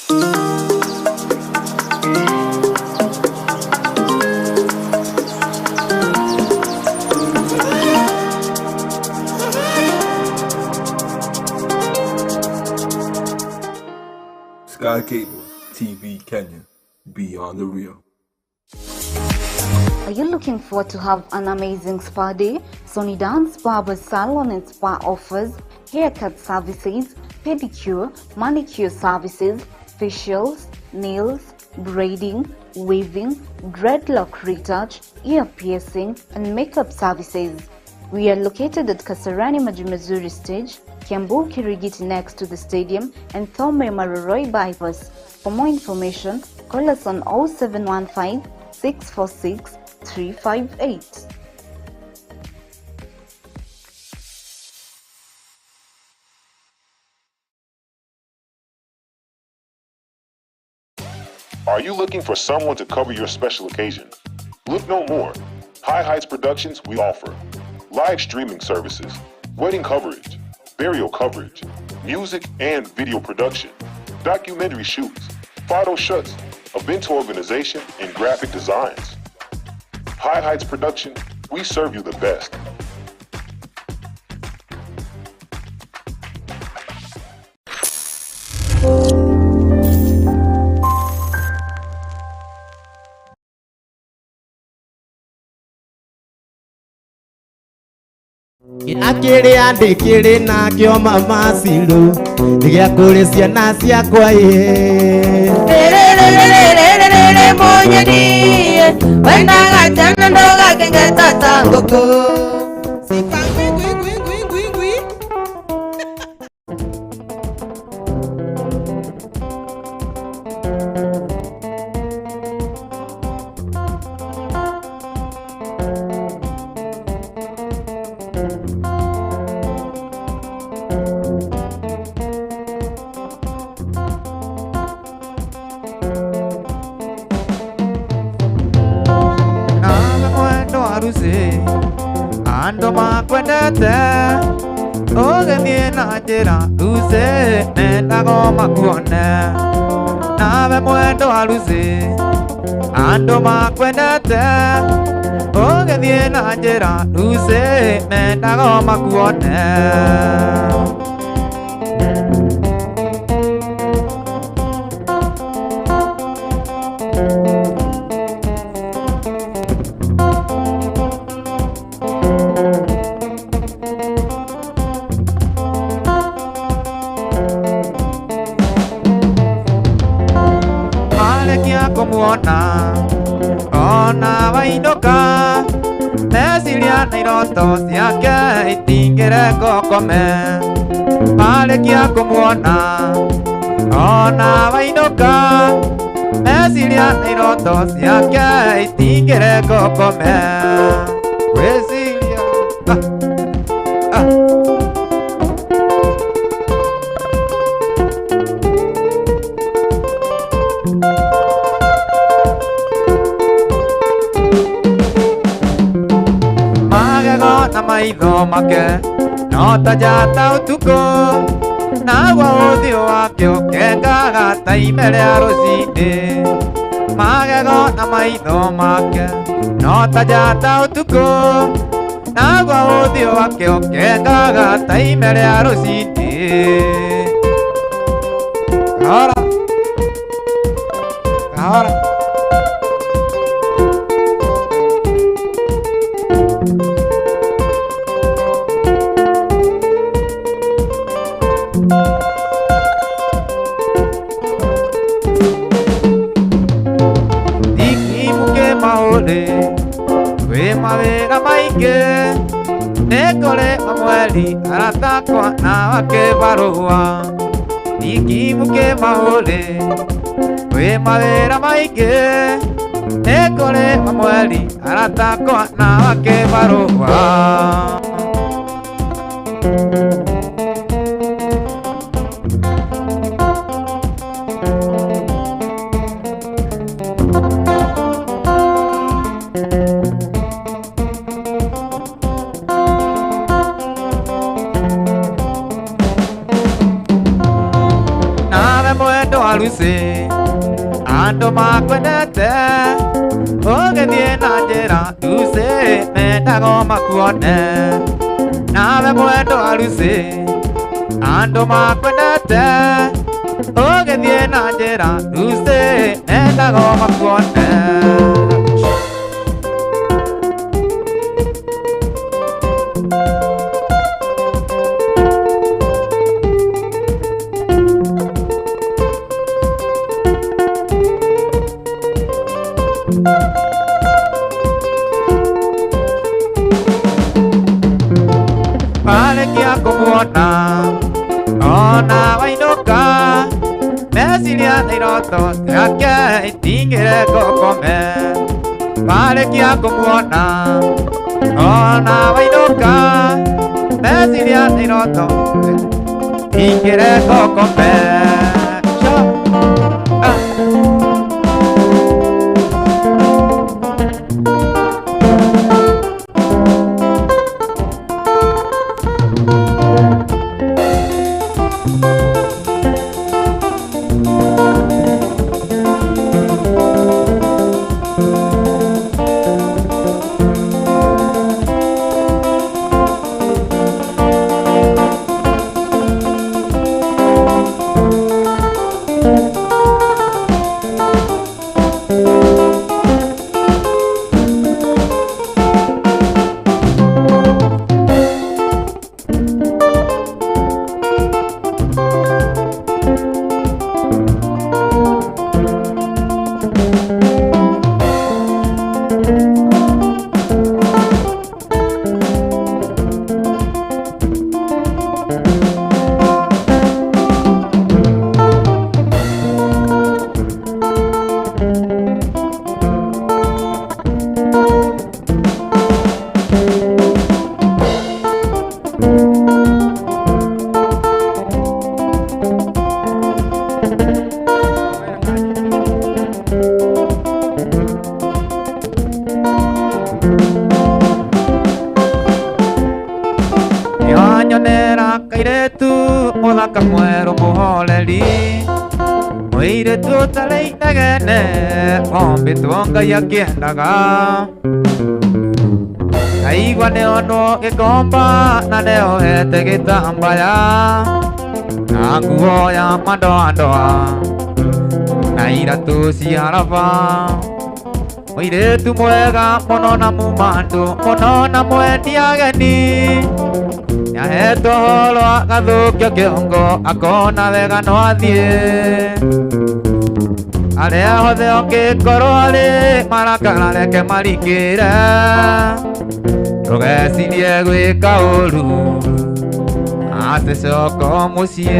Sky Cable TV Kenya, beyond the real. Are you looking forward to have an amazing spa day? Sonidan's Barber Salon and Spa offers haircut services, pedicure, manicure services, facials, nails, braiding, weaving, dreadlock retouch, ear piercing, and makeup services. We are located at Kasarani Majimazuri Stage, Kiambu Kirigiti next to the stadium, and Thome Maroroi bypass. For more information, call us on 0715 646 358. Are you looking for someone to cover your special occasion? Look no more. High Heights Productions we offer live streaming services, wedding coverage, burial coverage, music and video production, documentary shoots, photo shoots, event organization, and graphic designs. High Heights Production, we serve you the best. Akiri andikiri na kyo mama silu Digia kule siana siya kwa ye Monya diye Wenda gachana ndoga kenge tatangoko Ando makwendete Ogethie na njira Lucy nendago makuone Nawe mwendo wa Lucy Ando makwendete Ogethie na njira Lucy nendago makuone Kumuona ona waindoka meciria na iroto ciake itingire ngokome marekia kumuona ona waindoka meciria na iroto ciake itingire ngokome weciria na maitho make no ta jata utuko nagwa uthio wake ukengaga ta ime ria rucini magego na maitho make no ta jata utuko nagwa uthio wake ukengaga ta ime ria rucini kahora kahora Kwe mawira maingi nekore mamweli aratakwa na wake barua ikimuke maule kwe mawira maingi nekore mamweli aratakwa na wake barua Lucy ando makwendete ogethie na njĩra Lucy mendago makuone nawe mwendo wa Lucy ando makwendete ogethie na njĩra Lucy mendago makuone Palekia kumuona ona wainoka meciria na iroto ciake itingire gũkome Palekia kumuona ona wainoka meciria na iroto itingire gũkome Nyonera kairetu muthaka mweru muhoreri muiretu utarainagene ombitwo Ngai akiendaga Aigua nĩonwo gĩkomba na nĩohete gĩtambaya na nguo ya madoadoa na iratũ cia raba mũirĩtu mwega mũno na mũmandu mũno na mwendia ageni nĩahetwo ũhoro agathũkio kĩongo akona wega no athiĩ arĩa othe ũngĩkorwo arĩ marakara reke marikĩre ndũgecirie gwĩka ũru atĩ coka mũciĩ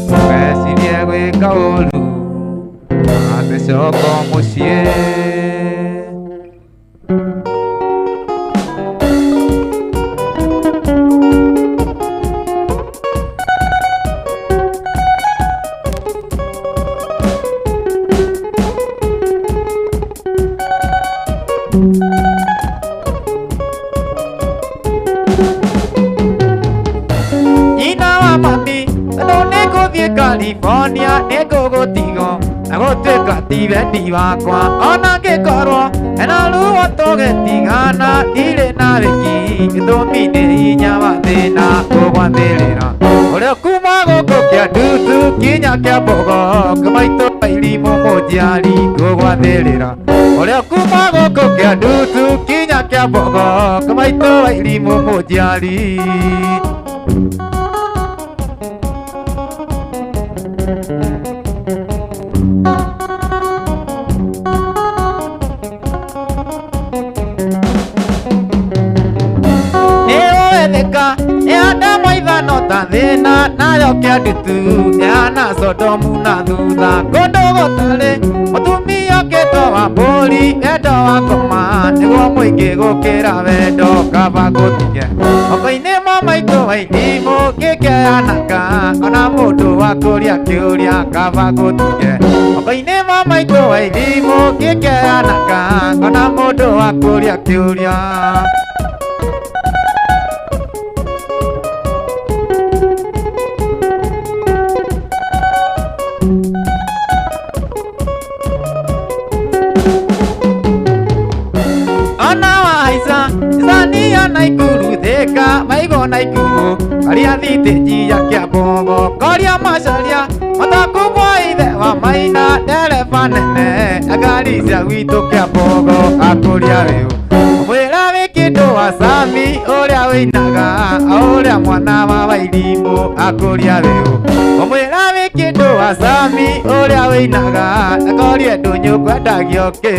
ndũgecirie gwĩka ũru atĩ coka mũciĩ California nĩngũgũtigo na gũtuĩka tiwendi wakwa ona ngĩkorwo hena ruo tũgĩtigana ndirĩ na wĩki gĩtũmi nĩ hinya wa thĩna kũgwathĩrĩra ũrĩa kuma gũkũ kĩa ndutu kinya kĩa mbogo kĩmaitũ irimũ mũnjiari kũgwathĩrĩra ũrĩa kuma gũkũ kĩa ndutu kinya kĩa mbogo kĩmaitũ irimũ mũnjiari thĩna nayo kĩa ndutu yana Sodomu na thutha kũndũ gũtarĩ mũtumia ũkĩtwo wa mbũri wendo wa ngoma nĩguo mũingĩ gũkĩra wendo kaba gũtige moko-inĩ ma maitũ wa irimũ gĩkĩyanaka ona mũndũ wa kũria kĩũria kaba gũtige moko-inĩ ma maitũ wa irimũ gĩkĩyanaka ona mũndũ wa kũria kĩũria ku Karia di te ji ya kya bobo Karia masalia Mata ku boy de wa maina Telefane ne Agari sa wito kya bobo Akoria reo Mwela wikido wa sami Oria winaga Oria mwana wa wailimo Akoria reo Mwela wikido wa sami Oria winaga Akoria donyo kwa dagyoke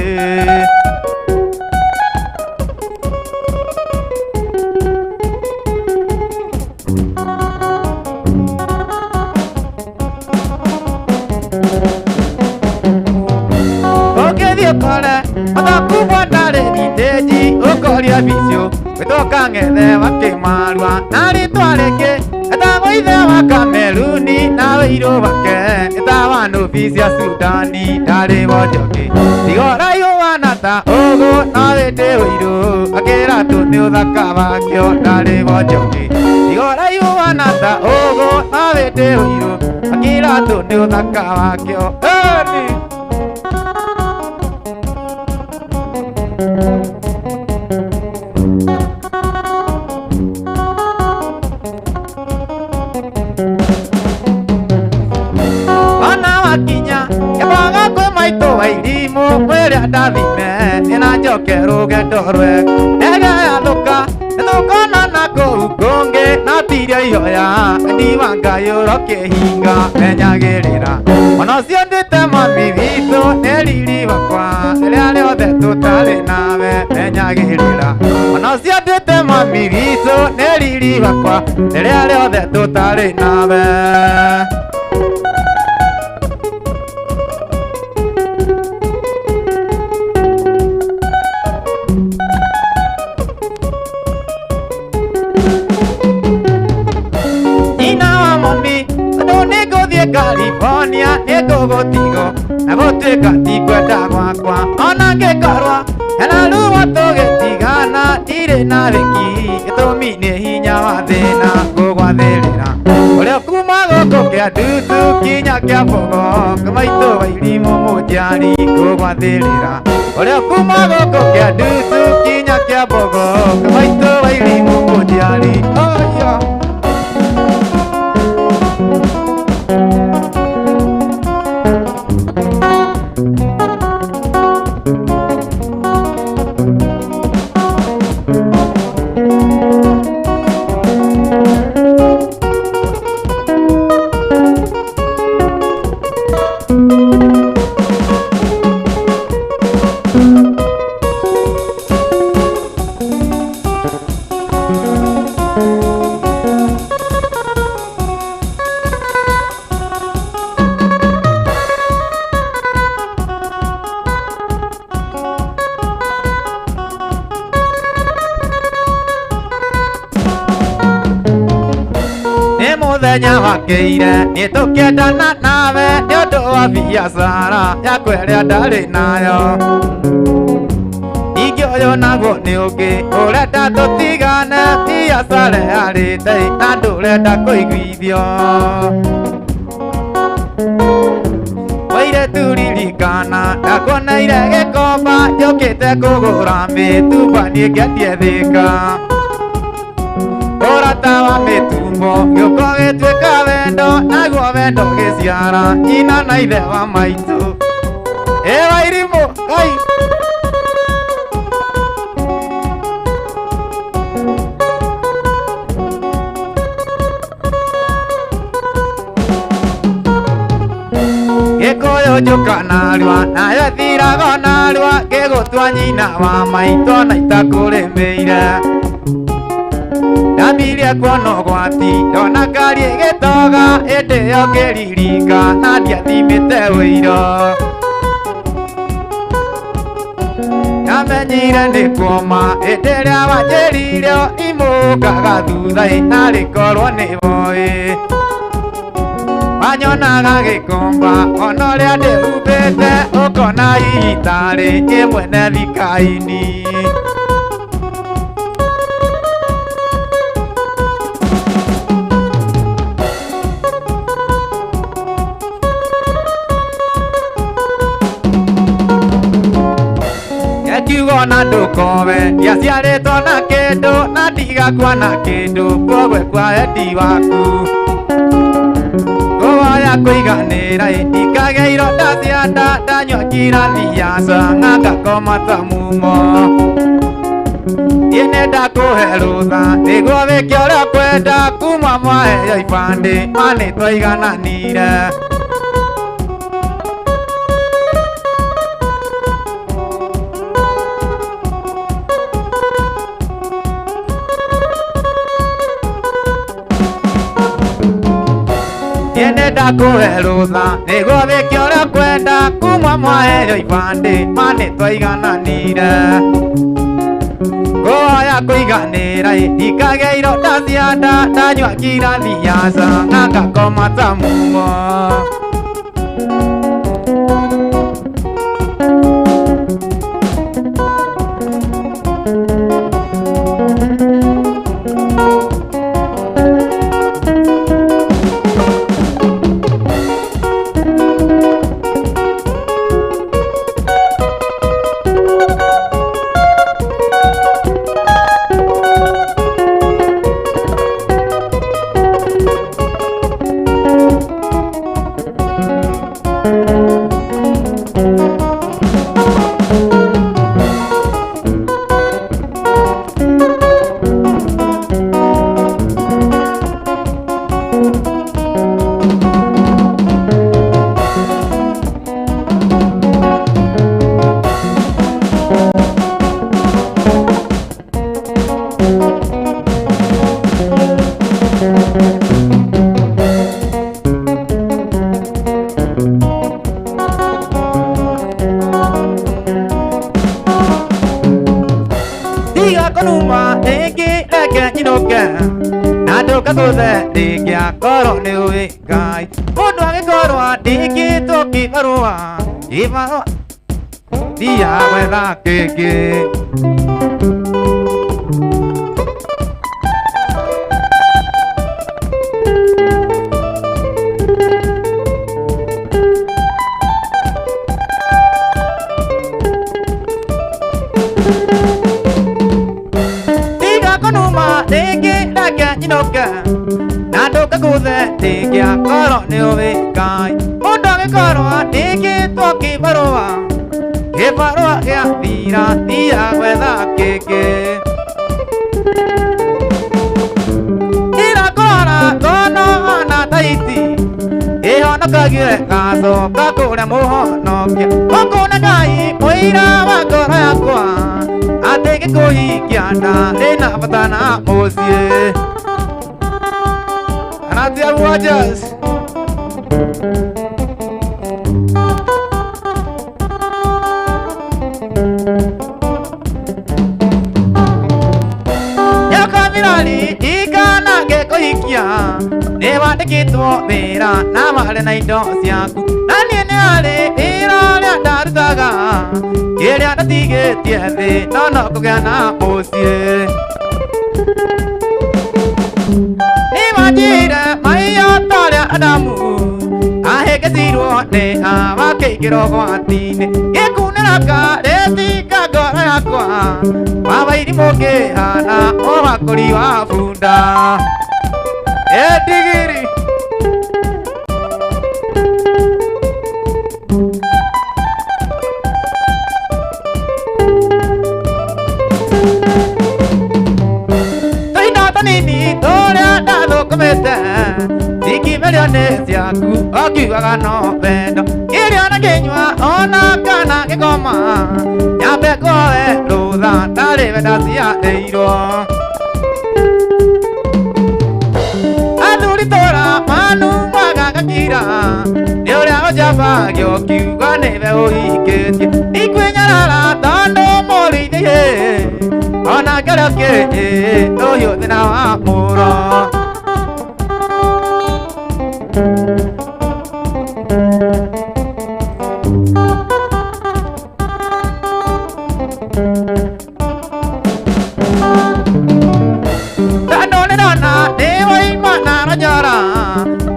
Kole, mata kubwa dale biteji, okolia bisyo, kutoka ngede wake marwa, nari tuareke, etago ide wa Kameruni, nawe iro wake, etawa novisia Sudani, dale wajoke, digora yo wanata, ogo, nawe te wiro, akera tu neudaka wakyo, dale wajoke, digora yo wanata, ogo, nawe te wiro, akera tu neudaka wakyo, Wailimo, where at Davime, in a joker, get or wreck. Ega loca, and Okana go, Gonge, Natia Yoya, and Ivanka Yoroke Hinga, Penagerina. Onosia de Tema Vivito, Nelly Livaqua, Elio de Totale Nave, Penagerina. Onosia de Tema Vivito, Nelly Livaqua, Elio de Totale Nave. California, nego gotigo, nagote katiko etagwakwa, ona gekarwa, ena luwa toge tigana, tire na reki, etomine hinya wa thina, gogwatherera. Ole kuma goko kia dutu, kinya kia bogo, kamaito wailimo mojari, gogwatherera. Ole kuma goko kia dutu, kinya kia bogo, kamaito wailimo mojari, oh yeah. Muthenya wakeire nitukiendana nawe ni undu wa biacara yakwa iria ndari nayo ningĩ ũyũ naguo nĩ ũngĩ ũrenda tũtigane biacara yarĩte na ndũrenda kũiguithio waire turirikana ndakuoneire gĩkomba njũkĩte kũgũra mĩtumba niĩ ngĩendie thĩka Orata wa mitumbo, yuko gĩtuĩka wendo, naguo wendo gĩciara, nyina na ithe wa maitũ. Wairimu, Ngai. Gĩkũyũ njũka narua, nayo thirago narua, ngĩgũtua nyina wa maitũ na itakũrĩmĩire. Ndambirie kuona ũgwati ndona ngari ĩgĩtoga hĩndĩ ĩyo ngĩririka na ndiathimĩte ũiro ndamenyire nĩ kuoma hĩndĩ ĩrĩa wanjĩrire imũkaga thutha-inĩ na rĩkorwo nĩ boĩ wanyonaga gĩkomba ona ũrĩa ndĩhumbĩte ũkona itarĩ ĩmwene thikaini kiugo na ndukobe yaciarĩtwo na kĩndũ na ndigakua na kĩndũ kogwe kwa wendi waku ngũhoya kũiganĩra ikagĩa ironda cia nda ndanyua kirathi ya cang'a ngakoma ta mumo nĩenda kũhe rũtha nĩguo wĩke ũrĩa kwenda kuma mwaheyo ibandĩ manĩtwaigananire nĩenda kũhe rũtha nĩguo wĩke ũrĩa kwenda kuma mwaheyo ibandĩ manĩtwaigananire ngũhoya kũiganĩra ikagĩa ironda cia nda ndanyua kirathi ya cang'a ngakoma ta mumo Konuma eke leke nyinoke Nadoka goze dikya koro ne uwe kai Odwa ke koro diki toki barua Iva dia wela keke Nadoka goze dikya koro ne uwe kai Odwa ke koro diki toki barua Iva ya vira dia wela keke Ira kora kono ana taiti Ehono kagire kaso kakure muhono kia Okuna gai moira wakora yakwa Ateke kohi kiana lena patana mosie Anatia wajas Ikana ke kohikia Newa tekitwo mera na mare na indo ciaku Nani ne ale ira le darutaga Kere anatige tiende no no kugana mosie Imagine maya tole adamu Aheke siro ne ama kekiro kwatine Ekunelaka letika gora yakwa Baba iri moke hana owa kori wa funda Etigiri Toina tanini torea dado komete Diki melione siaku oki wagano bendo Iriana kenywa ona kana kekoma Nyabe koe luda tare vedasia eiro Aduri tora manu waga kakira Neorea ojaba gyoki ugane ve oiketi Ikwenyarara tondo mori dehe Ona keroke toyo dena wa muro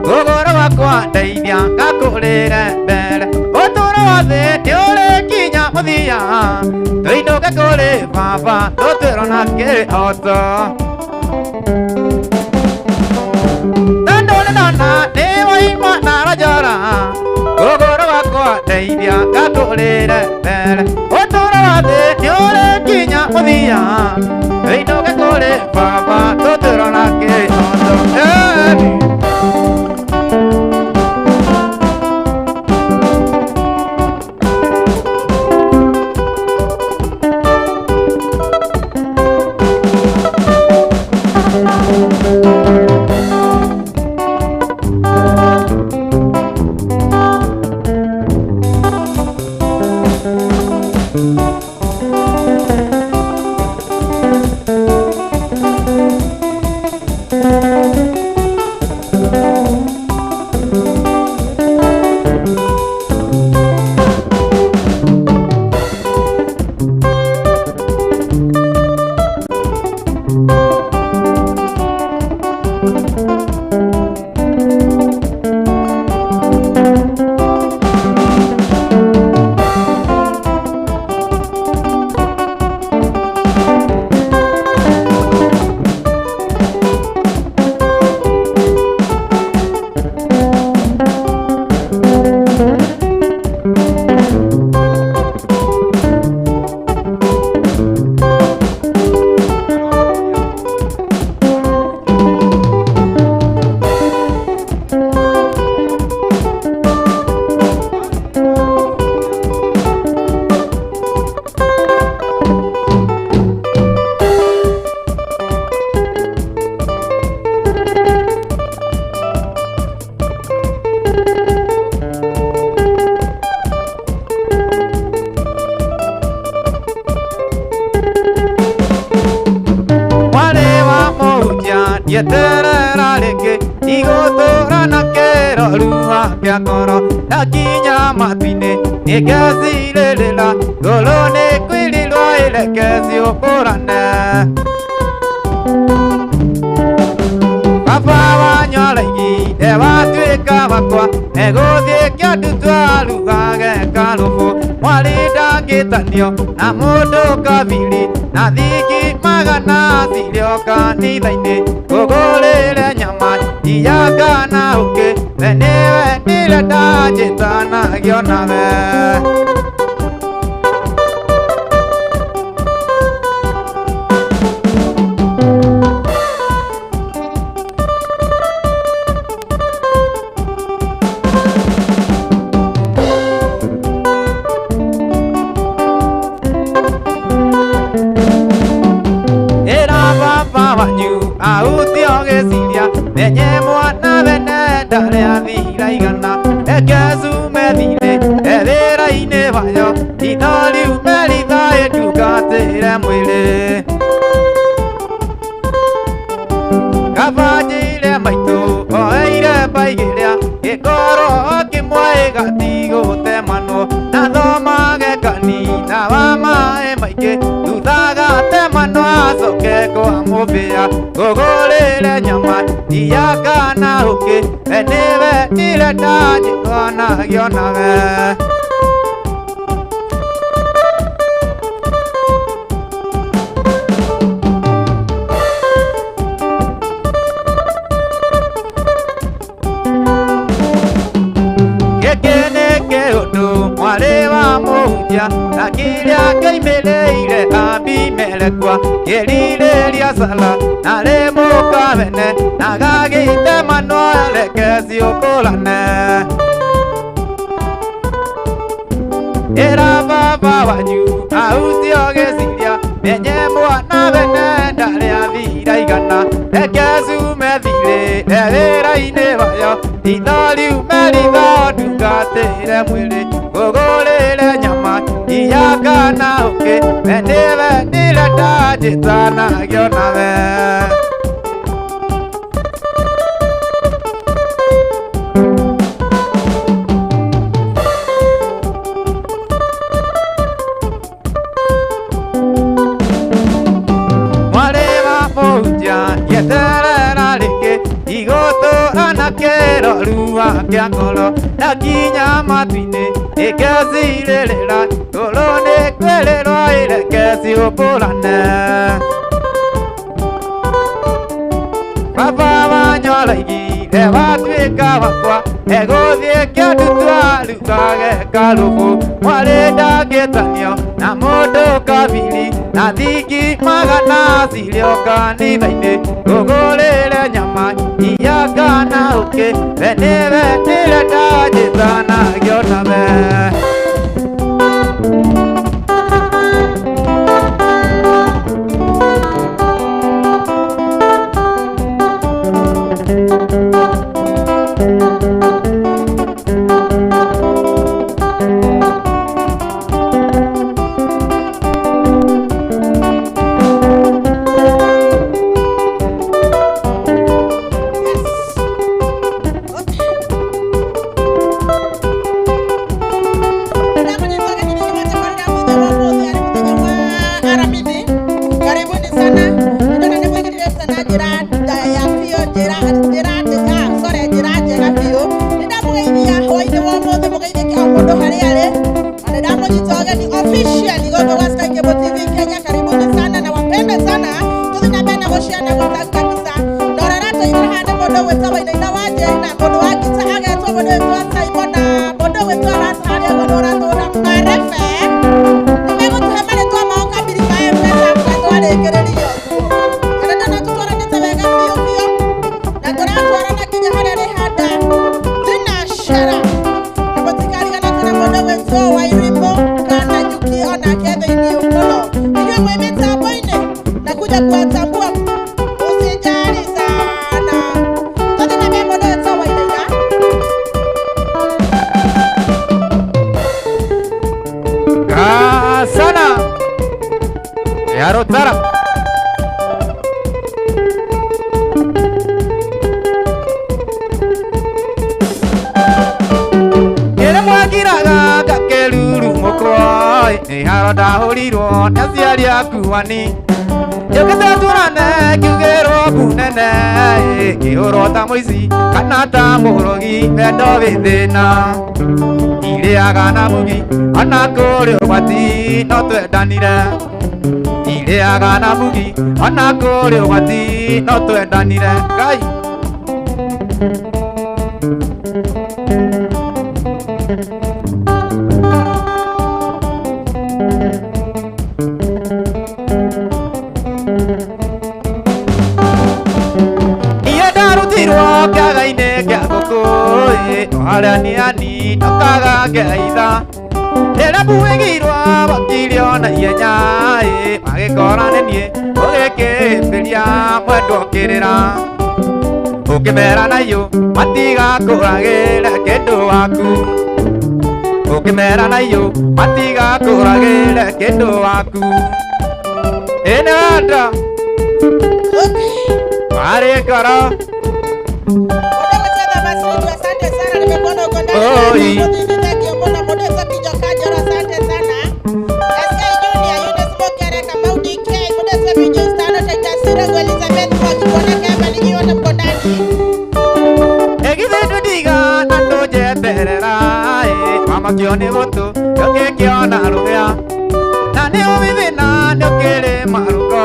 Gogoro wakwa ndeithia ngakũrĩre mbere Ũtũũro wothe nĩ ũrĩ kinya mũthia Tũindo no que cole papa Totero na que oto Dandole donna Newa ima nara jara Gogoro wako Deibia kakole rebele Otoro wate Nyore kinya mudia no que cole papa Totero na que oto Yetererareke Igotora nakero Lua piakoro Nakinya matine Nekasilelela Golone kwililwa Elekesi oporane Papa wanyalaiki Ewa tueka wakwa Negothie kia tutwa Lugage kalofo Mwalida kitanio Na mundo kavili Na dhiki magana Silio kanithaini Gogolele nyama Iyaga na uke Venewe nileta Jitana gioname Menye mwana bene dare avira igana Ekesu medile Evera ine vayo Itali umelita educatere mwile Kavajile maito Oeire paigirea Ekoro kimwe gatigo temano Nadoma gekani Nawama emaike Dudaga temano Asoke kwa mobea Gogolele nyama Iyaga na uke Enewe nileta Jitwana gioname Mwalewa moja Nakilia keimeleire Abimelekwa Yelile lia sala Nalemo kavene Nagagite manuele Kesi okolane Era baba wanyu Ausio gesilia Menye mwana bene Dale avira igana Ekesu medile Evera ine vayo Itali umelida Dukatere mwile Gogolele nyama Iyaga na uke Venewe nileta Jitana gioname Mwalewa moja Yetererareke Igoto anakero Lua kiakolo Nakinya matine Ekesilelela Golone kwelelwa Ileke si opolane Papa nyolagi dewa tweka wakwa ego vie kya tutwa lukage kalufu wale dagetanyo na modo kabili na diki magana silioka ni baide gogolele nyama iyaga na uke veneve nileta jitana gyotame Kuani Yokata turane kugero bunene Kiorota moisi kanata morogi Edo videna Ile agana mugi Anakore wati Noto edanire Ile agana mugi Anakore wati Noto edanire Gai Araniani nokaga geitha Nera buegirwa bakilio na ienya Magikorane nie ogeke pelia mwendo kirira Ukimera nayo matiga kuragera kendo waku Ukimera nayo matiga kuragera kendo waku Enada Mare kara Oi. Mama kione voto, yo que kiona rubia. Nani ovivina, yo quiere maruko.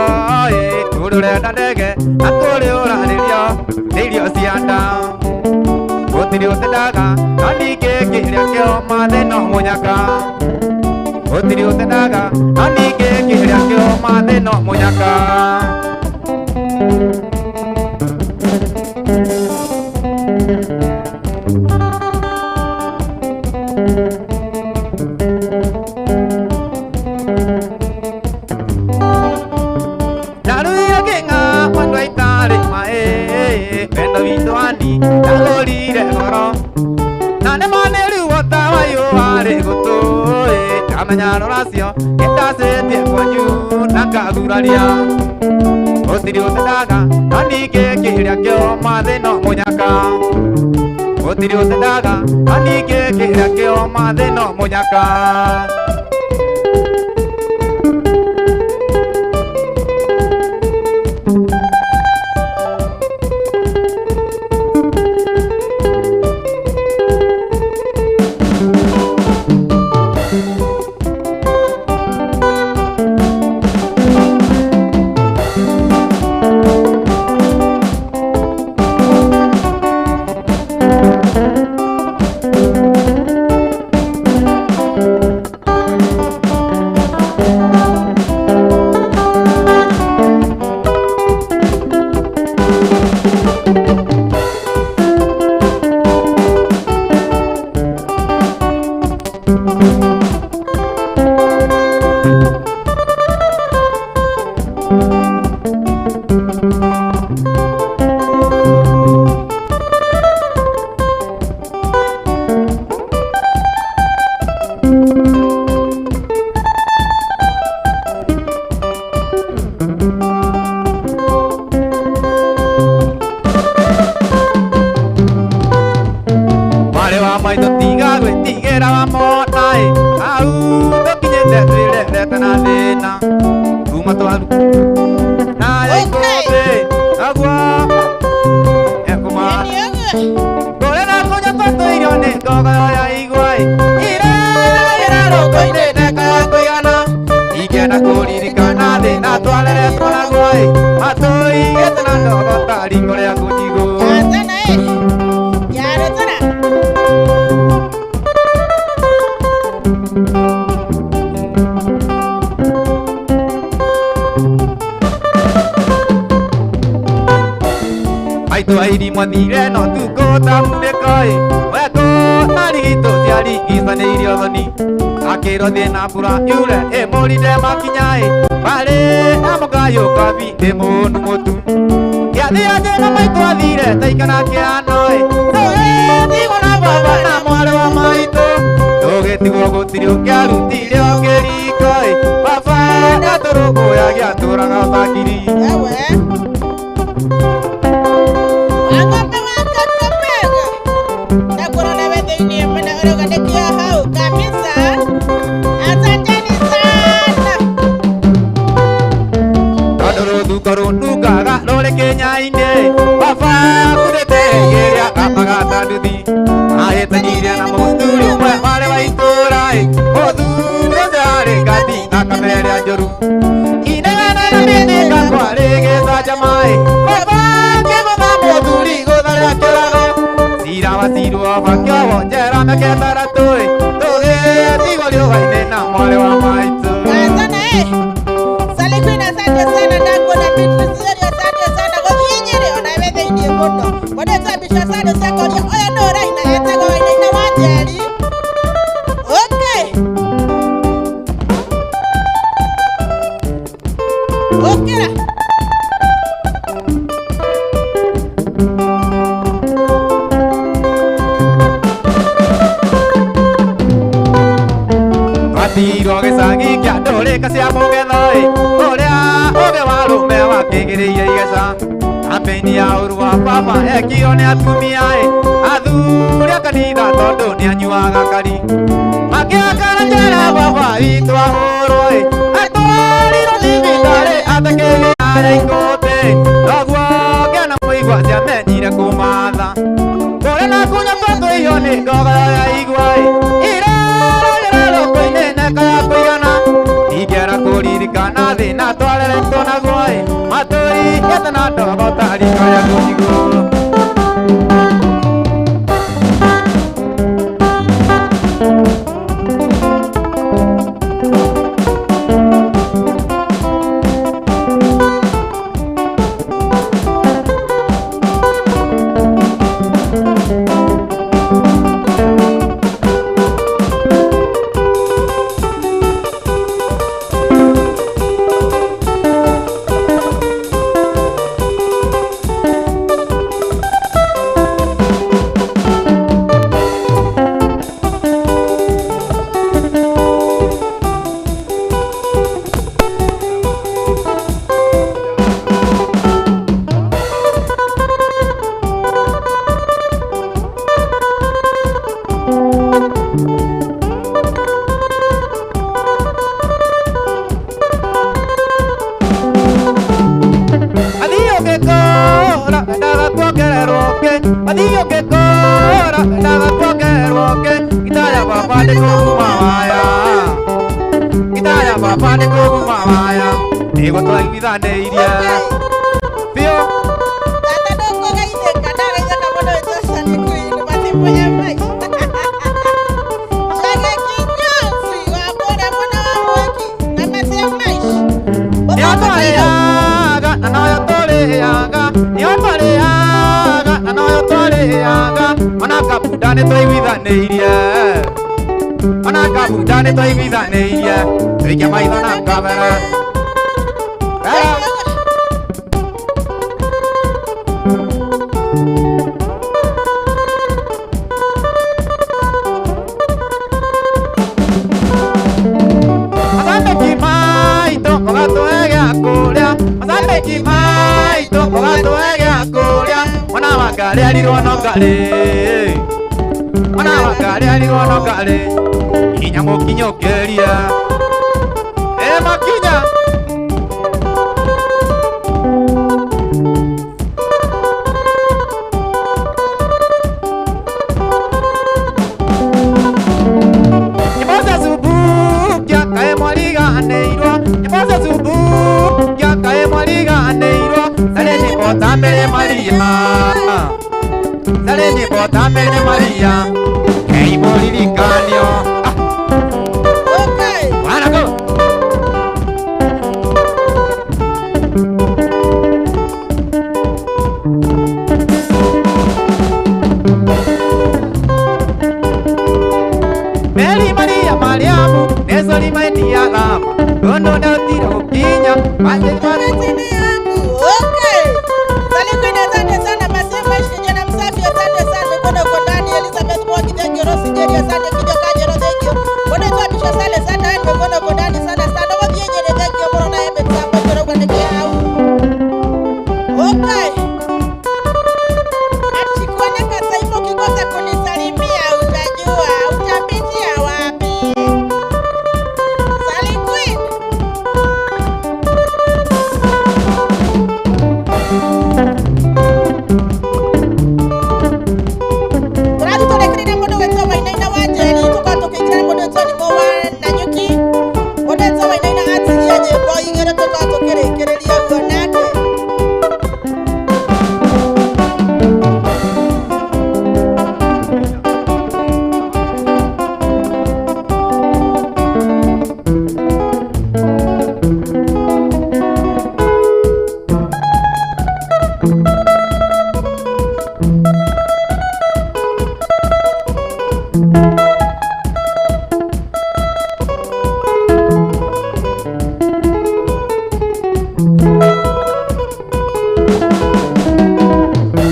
Urure dadege, akore ora lirio sianda. Otirio te daga, nani ke kiria kyo made no muñaka. Otirio te daga, nani ke kiria kyo made no muñaka. Naruya kenga cuando hay tare mae, vendo vituani, nagori de goro. Nane maneru watawa yo are goto, kamanya oración, esta se tiempo yu nakaguraria. Otirio te daga, nani ke kiria kyo made no muñaka. Otirio te daga, nani ke kiria kyo made no muñaka. matwaru na ikobe agwa ekuma kore na kunya pato irione gogo ya igwai ira rokoine na kaya koyana igena kuririkana de na twalere twalagwai matoi etna ndo tari kore ya kutigo Airi mwathire no tuko tamune koi weko marigito ciari isane irio thoni akiro thina mbura yure morire makinyai bari amugayo kabi de munu mutu yathi aje na maitu athire taikana kianoi tigona baba na mware wa maitu tugitigo gutirio kiarutire okirikoi baba ndaturuguya giaturaga utakiri Nugaga lole Kenya inde baba kurete yeria kapagata dudi ayeta niria na mosturu mare waitorai odure dare gati nakamere ajoru inegana na mene kakwalege sajamai baba kema moduri godare akelago sira wasiru afakyo jera meketara toy toge tigolio vaine na mare wa maito Tiro que sangi kya dole kasi amoge noi orea oge waru me wa kegere yesa apeni aurwa papa ekione atumia aduria kanida todo ni anyuaga kari makia kana jara baba itwa horoi atwari ro libitare atakeli are ikote agwa kana moigwa sia menire kumatha kore na kunya pato ione goga ya igwai kaya koyana igera kuririkana thina twarere tona gwai matoi etna ndo tari kaya kujigo Adiyo que cora, nada cualquier roque, Italia papá de Kumaya, Italia papá de Kumaya, digo toda mi vida de iria. Fio, kata dong kok ide kadang aja kamu do itu sani kuin pasti punya mai. Jaga kinyang sih, aku ada mana lagi, nama saya mai. ya toleaga, no yo toleaga, yo toleaga, no yo toleaga, Manakapudane toy vida de iria. Manakapudane toy vida de iria. Rika mai dona kamera. Kale alirono kale, mana kale alirono kale, inya mokinyo kelia, makinya, tamene Maria Kei molirikanio Okay. Wanako Mary Maria Mariamu Nesoli Maidia Lama Ono na tira ukinya Pande Maretini yangu. Okay. Salikuwa asante sana Masema kijana msafi asante sana mikono kwa ndani Elizabeth Mwangi thank you Rosi Jerry asante kijo kajero thank you. Mbona tu abisha sale sana mikono kwa ndani sana sana wapi yeye thank you mbona na yeye mtamba kwa kwa ndani yao. Okay. Achukua na kasa hivyo kikosa kunisalimia utajua utapitia wapi. Salikuwa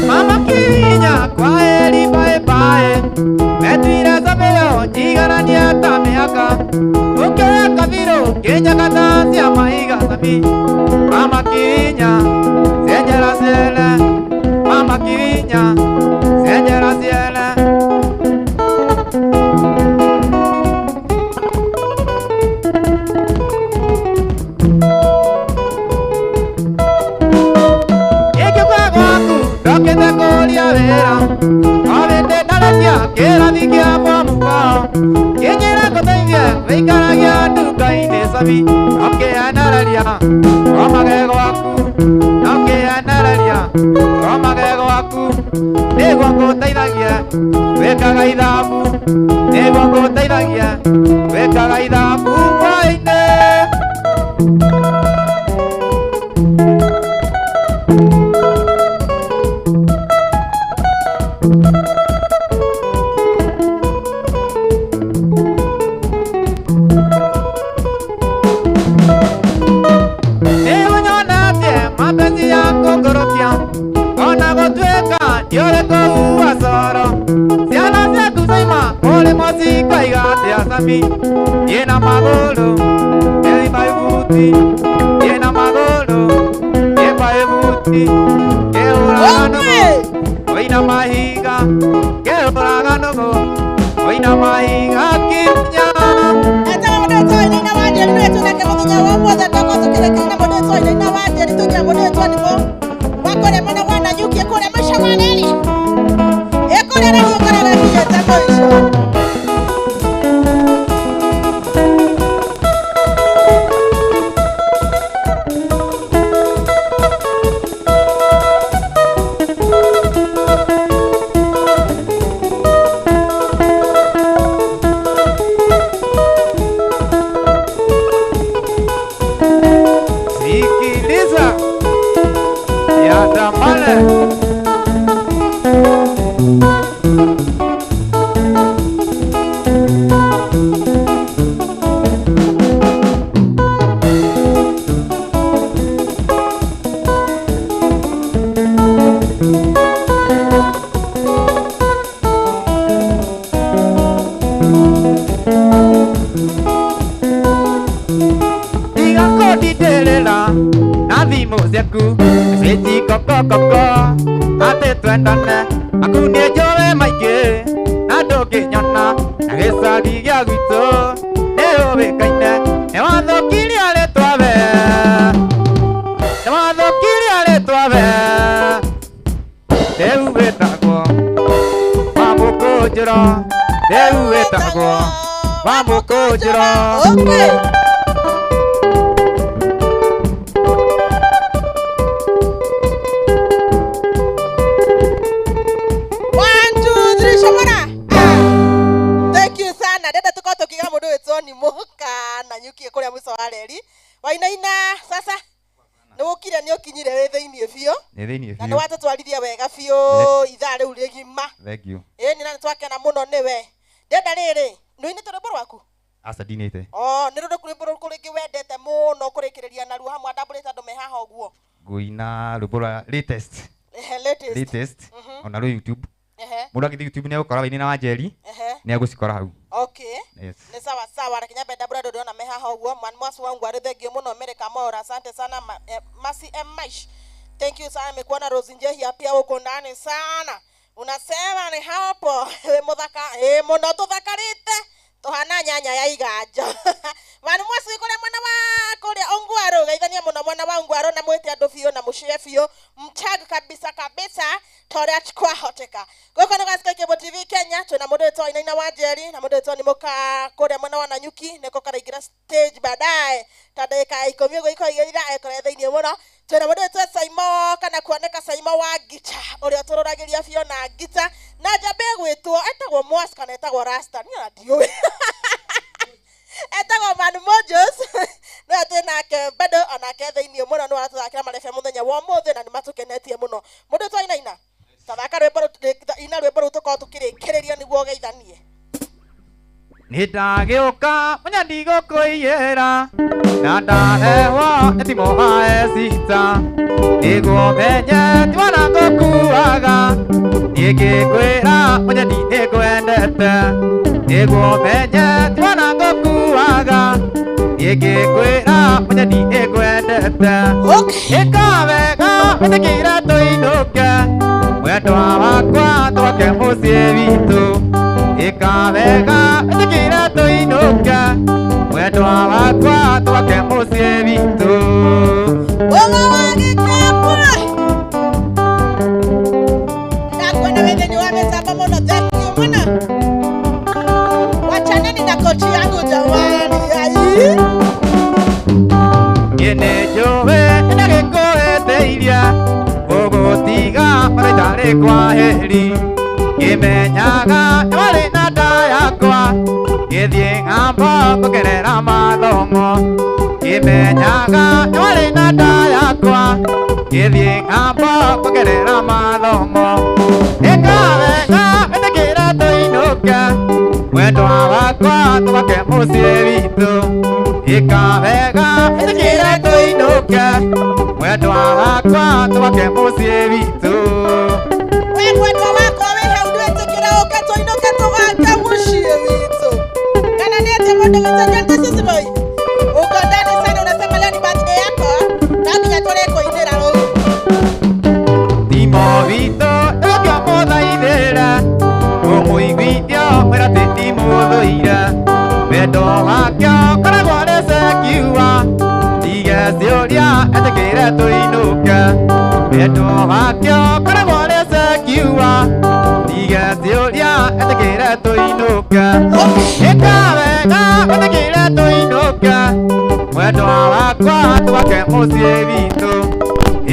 Mama Kinya kwa heri bye bye Metwira sabeo jigarania tameaka Ukea kabiro Kenya katansia maiga sami Mama Kinya Senjera siele Mama Kinya Senjera siele Dokete kolia vera Avete nalakia Kera vikia kwa mukao Kenyera kotengia Veikaragia duka ine sabi Nokea nalalia Komagego waku Nokea nalalia Komagego waku Nego kotaithagia Wekaga ithabu Nego kotaithagia Wekaga ithabu Waine mapenzi yako ngorokia Kona gotweka Yore kohuwa soro Siana siaku saima Ole mosika igate asami Yena magolo Yena ibuti Yena magolo Yena ibuti Keuragano Oina mahiga Keuragano Oina mahiga Kinya Ata mdoto ina waje mdoto na kama kinya wamoza takozo kile kile mdoto ina waje nitoja mdoto nipo wakore mwana wana nyuki kule masha maneli ekole na kule na kia takoisho Sikiliza ya tamale ditelela na thimo ciaku meseji kokokoko ate twendane aku nĩ njowe maingĩ na ndũngĩnyona na gĩcagi gĩa gwitũ nĩ ũĩkaine nĩ wathũkirie rĩtwa we nĩ wathũkirie rĩtwa we rĩu wĩtagwo Wamũkũnjĩro rĩu wĩtagwo Wamũkũnjĩro okay. One, two. nĩ ũkinyire wĩ thĩinĩ biũ nĩ thĩinĩ na nĩ biũ watũtwarithia wega biũ ithaa rĩu rĩgima. thank you Ĩĩ na nĩtwakena mũno nĩwe. Ndenda rĩrĩ nĩũinĩte rwĩmbo rwaku? aca ndinĩte nĩ rwĩmbo rũrĩkũ rĩngĩ wendete mũno kũrĩkĩrĩria naruo hamwe andambũrĩte andũ me haha ũguo? ngũina rwĩmbo rwa latest Latest. ona rwĩ YouTube mũndũ agĩthiĩ YouTube nĩegũkora Wainaina wa Njeri nĩegũcikora hau. Okay. Yes. Ni sawa sawa na kinyambe ndabura ndo na meha hawo mwanmwasu wangu arithegio muno America mora. Asante sana Masi Maish. Thank you sana, nimekuona Rose Njehi pia uko ndani sana. Unasema ni hapo muthaka muno tuthakarite tuhana nyanya ya iganja. Mwanmwasu iko na mwana wa kule Ongwaro gaithania muno mwana wa Ongwaro na mwete andu fio na mushie fio mchag kabisa tore achikwa hoteka. Goko ngasika Kebo TV Kenya tuna mundu wetwa Wainaina wa Njeri na mundu wetwa ni muka kure mwana wa Nanyuki niko karaigira stage baadaye tandika 10 ugo ikoigira ekore thĩinĩ muno tuna mundu wetwa Saimo kana kuoneka Saimo wa Gita uria tururagiria fio na Gita na jambe gwitwo etagwo Mwas kana etagwo Rasta ni ndiwe etagwo Man Mojos na tena bado anake thĩinĩ muno no atuthakira marefe muthenya wa mothe na nimatukenetie muno mundu wetwa Wainaina tathaka rwĩmbo ina rwĩmbo rũu tũkorwo tũkĩrĩkĩrĩria nĩguo geithanie. Nĩndagĩũka mũnya ndigũkũiyĩra na ndahehwo nĩ thimũ haecita nĩguo menye ti mwana ngũkuaga niĩ ngĩkwĩra mũnya nĩngwendete nĩguo menye ti mwana ngũkuaga niĩ ngĩkwĩra mũnya nĩngwendete ĩka wega wĩtĩkĩre tũinũke mwendwa wakwa twake mũciĩ witũ ĩka wega wĩtĩkĩre tũinũke mwendwa wakwa twake mũciĩ witũ Ũma wa Gĩkambwe ndakwenda wĩthĩinĩ wa mĩtambo mũno. Thank you mũno. Wachaneni na kochi yangu jamani. niĩ nĩnjũĩ nĩndagĩkũhĩtĩirie gũgũtiga maraitarĩ kwa heri ngĩmenyaga nĩ warĩ na nda yakwa ngĩthiĩ ng'ambo kũgerera mathomo ngĩmenyaga nĩ warĩ na nda yakwa ngĩthiĩ ng'ambo kũgerera mathomo ĩka wega wĩtĩkĩre tũinũke mwendwa wakwa twake mũciĩ witũ ĩka wega wĩtĩkĩre tũinũke mwendwa wakwa twake mũciĩ witũ. We mwendwa wakwa wĩ hau ndwĩtĩkĩra ũke tũinũke tũgake mũciĩ witũ. Kana nĩ atĩ mũndũ witũ Jantesisiboi uko ndani sana unasema leo ni birthday yako na nginya tũrĩkũinĩra rũu. Thimo witũ ndũngĩmũthaithĩra ũmũiguithio mwĩra atĩ ndimũthũire wendo wake ũkoragwo nĩ sekiuga ndige ciũria etĩkĩre tũinũke wendo wake ũkoragwo nĩ sekiuga ndige ciũria etĩkĩre tũinũke ĩka wega wĩtĩkĩre tũinũke mwendwa wakwa twake mũciĩ witũ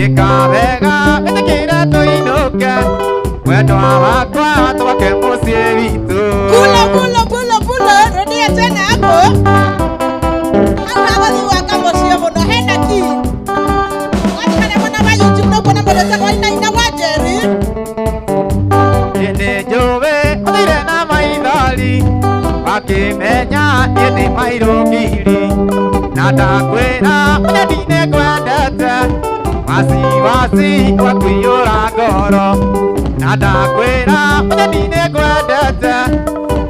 ĩka wega wĩtĩkĩre tũinũke mwendwa wakwa twake mũciĩ witũ. Bulo rudia tena hapo. Hapo waka mũciĩ mũno hena ki. Wachana mwana wa YouTube no kuna mbele za Wainaina wa Njeri. Nĩnjũĩ ũthire na maithori wakĩmenya niĩ nĩ mairũngiri na ndakwĩra mũnya ndinĩkwendete wasiwasi wa kũiyũra ngoro na ndakwĩra mũnya ndinĩkwendete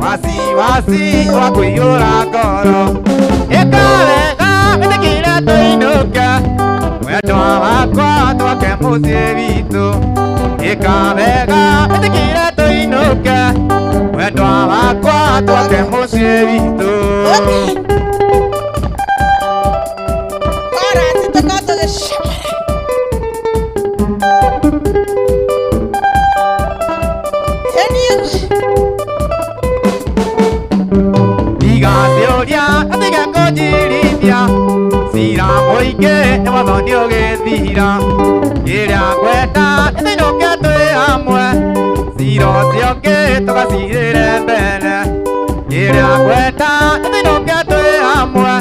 wasiwasi wa kũiyũra ngoro ĩka wega wĩtĩkĩre tũinũke mwendwa wakwa twake mũciĩ witũ ĩka wega wĩtĩkĩre tũinũke mwendwa wakwa twake mũciĩ witũ. Para sitoko tũgĩcemera. Igaciũria atiga kũnjirithia cira mũingĩ nĩ watho nĩũgĩthira kĩrĩa ngwenda nĩtũinũke twĩ hamwe cira ũcio ũngĩ tũgacirĩre mbere kĩrĩa ngwenda nĩtũinũke twĩ hamwe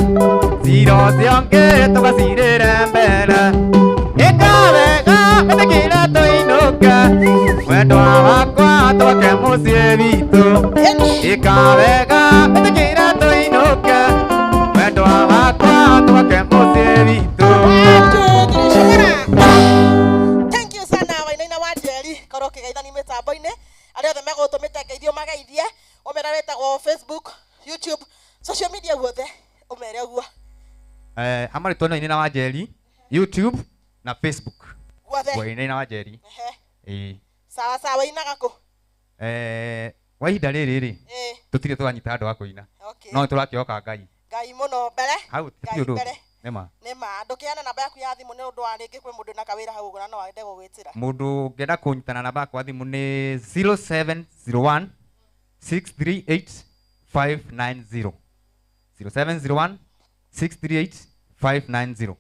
cira ũcio ũngĩ tũgacirĩre mbere ĩka Ikawega Metekira toinoke Wendo wakwa Tuwake musie vitu Thank you sana Wainaina wa Njeri Koroke gaithani mitambo-ini aria othe megutumite ngeithio magaithie umera wetagwo Facebook, YouTube, social media guothe umere guo Amaritwo nĩ Wainaina wa Njeri YouTube na Facebook guothe Wainaina wa Njeri sawa sawa wainaga ku wa ihinda rĩrĩ tutire twanyita andũ a kũina no tũrakĩoka Ngai mũno mbere hau ti ũndũ nĩma ndũkĩana namba yaku ya thimũ nĩ ũndũ wa rĩngĩ kwĩ mũndũ na kawĩra hau ũguo no wende gũgwĩtĩra mũndũ ngenda kũnyitana namba yakwa ya thimũ nĩ 0701 638 590 0701 638 590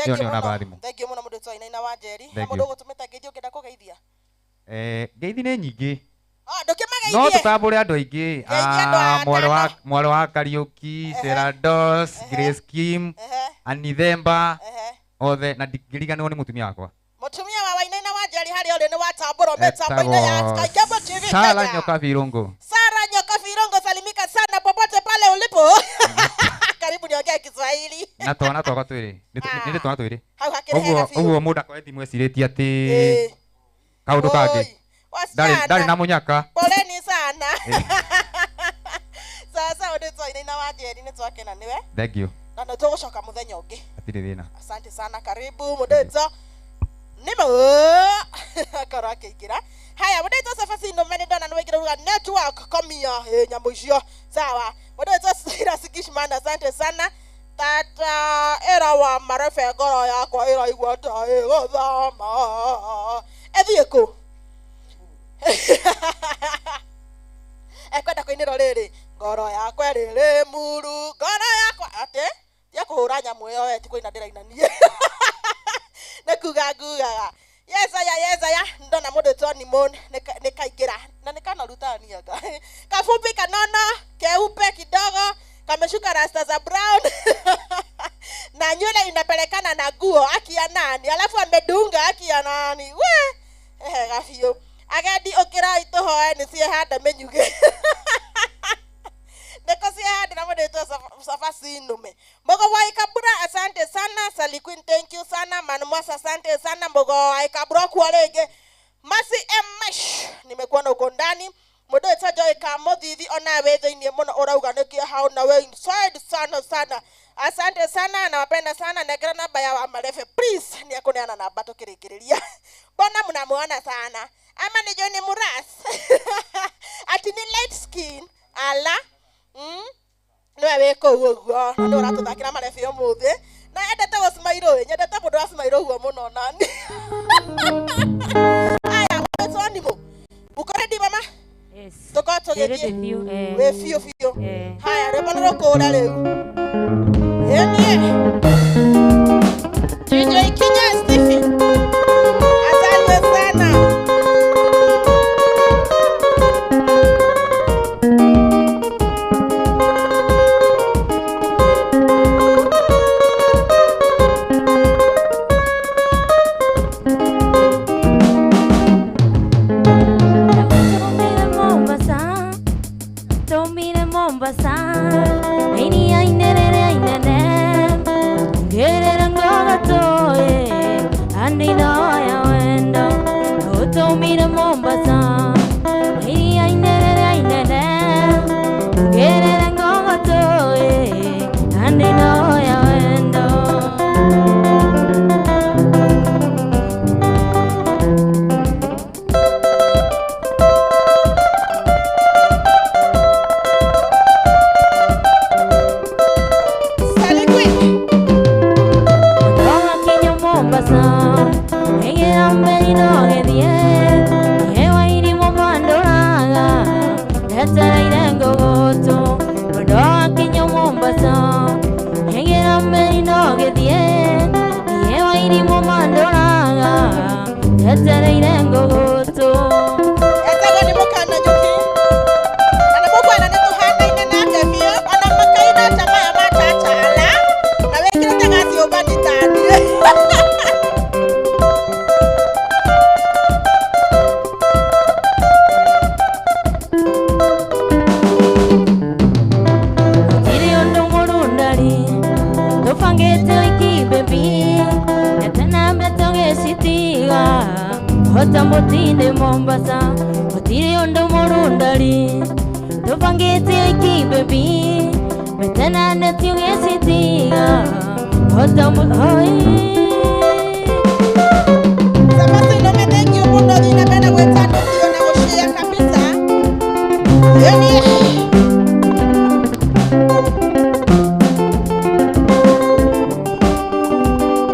Iyo nĩyo namba ya thimũ. Thengiũ mũno mũndũ Wainaina wa Njeri na mũndũ ũgũtũmĩte ngeithi ũngĩenda kũgeithia ngeithi nĩ nyingĩ ndũkĩmageithie no tũtambũre andũ aingĩ mwarĩ wa Kariuki, Serados, Grace Kim, Anithemba othe na ngiriganĩrwo nĩ mũtumia wakwa mũtumia wa Wainaina wa Njeri harĩa ũrĩ nĩ watambũrwo mĩtambo-inĩ ya Kaigabo TV Sara Nyoka Virongo salimika sana popote pale ulipo karibu niongee Kiswahili na twana twakwa twĩrĩ nĩ twana twĩrĩ hau hakĩrĩ hega biũ ũguo mũndũ akoya thimũ ecirĩtie atĩ kaũndũ kangĩ Dari na munyaka. Poleni sana. Sasa ũndũ Wainaina wa Njeri nĩ twakena niwe. Thank you. Na nĩ tũgũcoka mũthenya ũngĩ. Atirĩ thĩna. Asante sana karibu mũndũ nĩmo karo akĩingĩra. Haya mũndũ Safaci no mene ndona nĩ wĩingĩra ruga network komia nyamũ icio. Sawa. Mũndũ Sira Sikishman asante sana. Tata era wa marefe ngoro yakwa ĩraigua ta ĩgũthama. Ethiĩ kũ? Ekwenda kũinĩrwo rĩrĩ ngoro yakwa rĩrĩ muru ngoro yakwa atĩ tia kũhũra nyamũ ĩyo we ti kũina ndĩrainanie nĩ kuga ngugaga yesaya ndona mũndũ Tony Moon nĩ kaingĩra na nĩ kanarutania kafupi kanono keupe kidogo kameshuka rasta za brown na nywele inapelekana na nguo akia nani alafu amedunga akia nani we gafio agendi ũkĩrai tũhoe nĩ ciehanda menyuge nĩko ciehanda na mũndũ Safaci nume Mbogo wa Ikabura asante sana Sally Queen thank you sana Manmwas asante sana Mbogo wa Ikabura kwa rege Masi Mesh nimekuona uko ndani mũndũ Joy Kamothithi ona we thĩinĩ mũno ũrauga nĩkĩo hau na we inside sana asante sana nawapenda sana negera namba ya Marefe please ni akuneana namba tukirĩkĩrĩria mbona mnamuona sana ama ni Johnny Muras ati ni light skin ala niwe wĩkũ ũguo nĩ ũratũthakĩra Marefe ũmũthĩ na endete gũsmairo nyendete mũndũ wa smairo ũguo mũno nani aya mũtonimo uko ready mama Yes. Tokoto Ready gĩthiĩ few. we fio haya rĩmwe nĩ rũkũra rĩu DJ Kinya Stephen asante sana Mombasa Otambotinde Mombasa Otiri ondo morundari Tupangete iki baby Betana neti ungesitiga Otambotinde Samasi nome thank you mundo dina bena wetano kiyo na kushia kabisa. Yani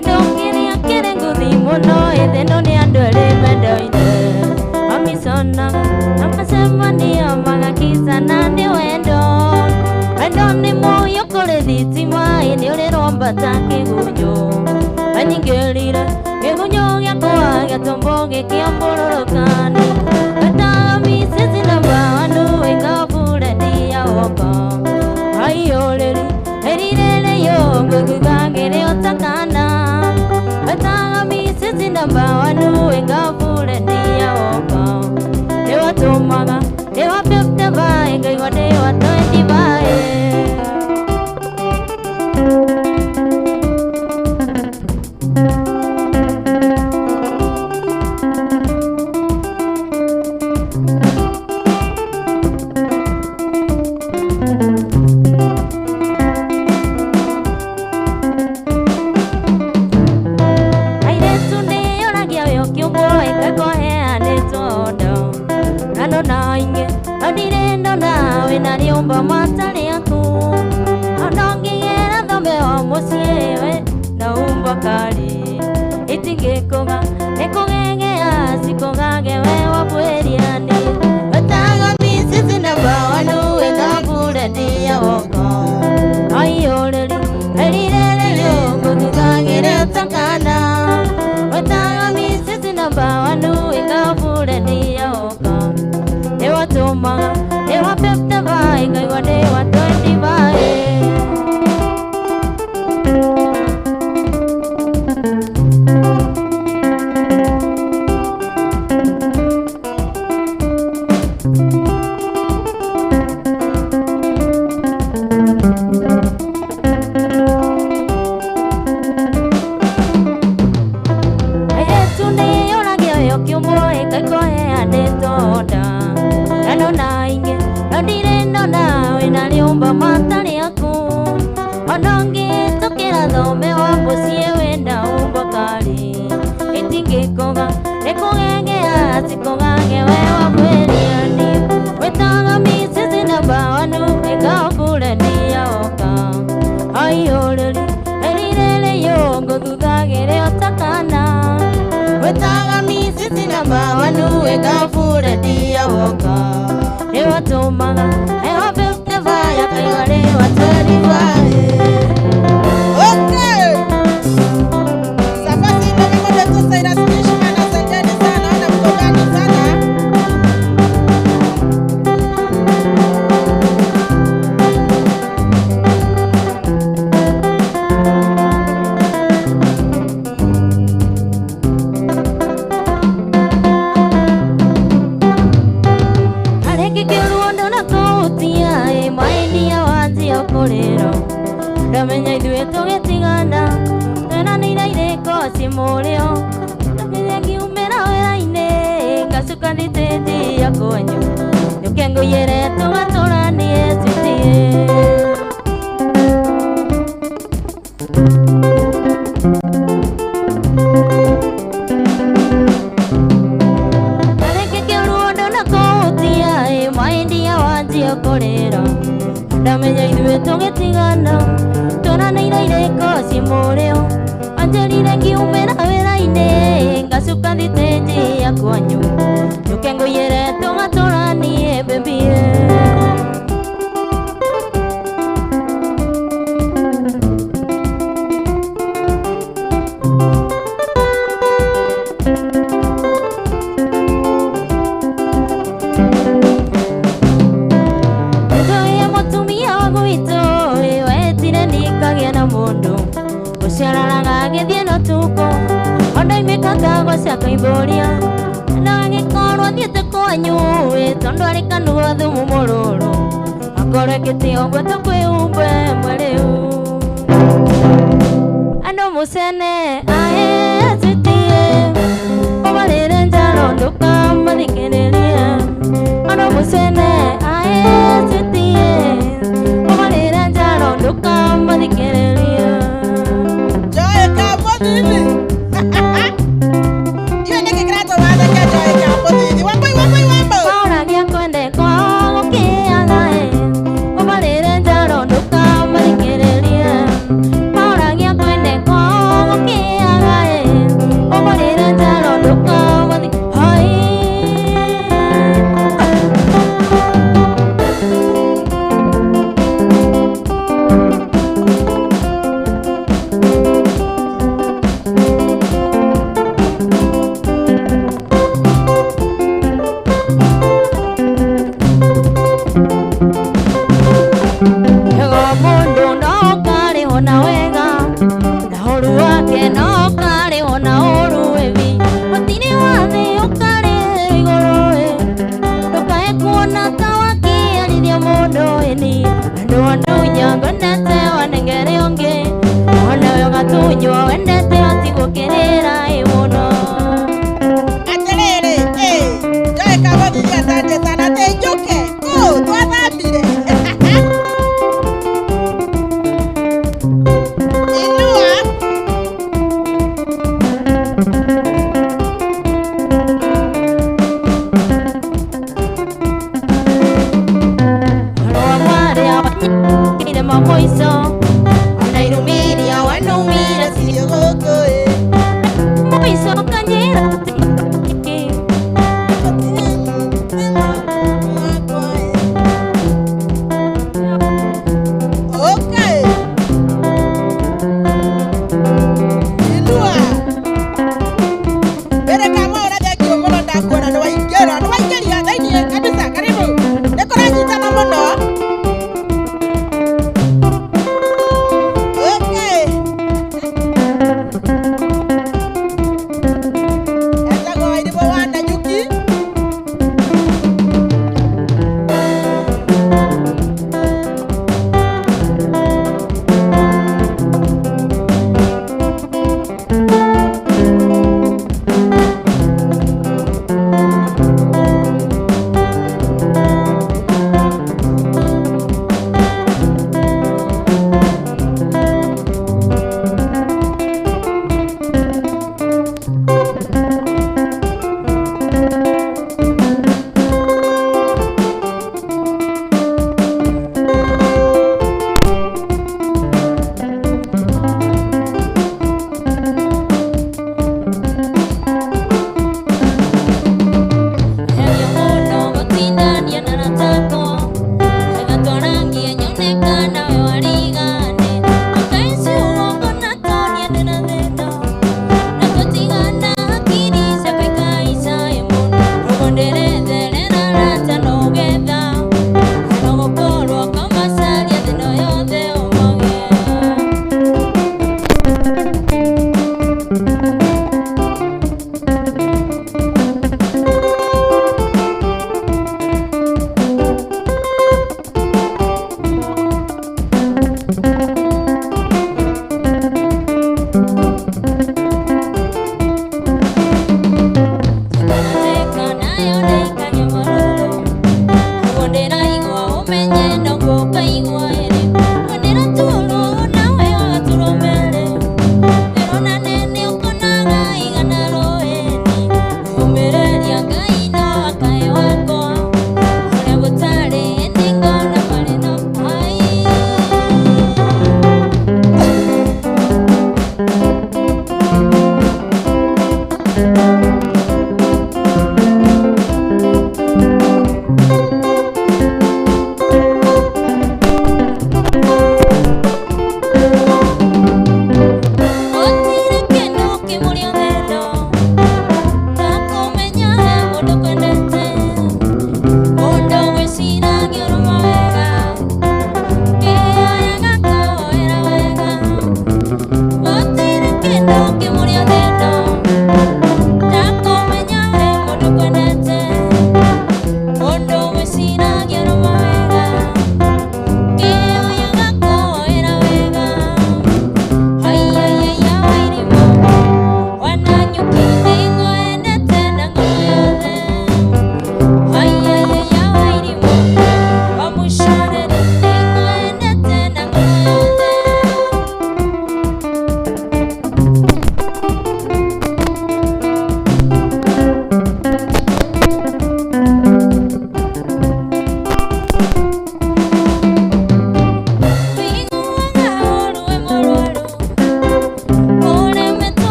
Ndongiri akere ngudi mono edeno ni andole medoine Amisona Amasemani amaga kisa nani wendo Wendo ni moyo kore dhitima Ini ule romba take gunyo Aningelira Egunyo gyakoa gyatombo gekiambororokani Wetami sisi namba wanu Engafure diya woko Ayoleli Erirele yongo Gugagere otakana Wetami sisi namba wanu Engafure diya woko Dewa tomaga Dewa pepte bae Gaiwa dewa toendi bae Musene ae sitie obalere njalo Sene ae sutie Omalera jaro duka madikerelia Joy Kapodini. Yun nagigrato wala ka Joy Kapodini. Wamboy. Paura gya kwende kwa okiagae Omalera jaro duka madikerelia Paura gya kwende kwa okiagae Omalera jaro duka madikerelia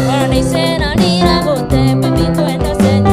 Para ni cena ni la bote, baby, tú estás en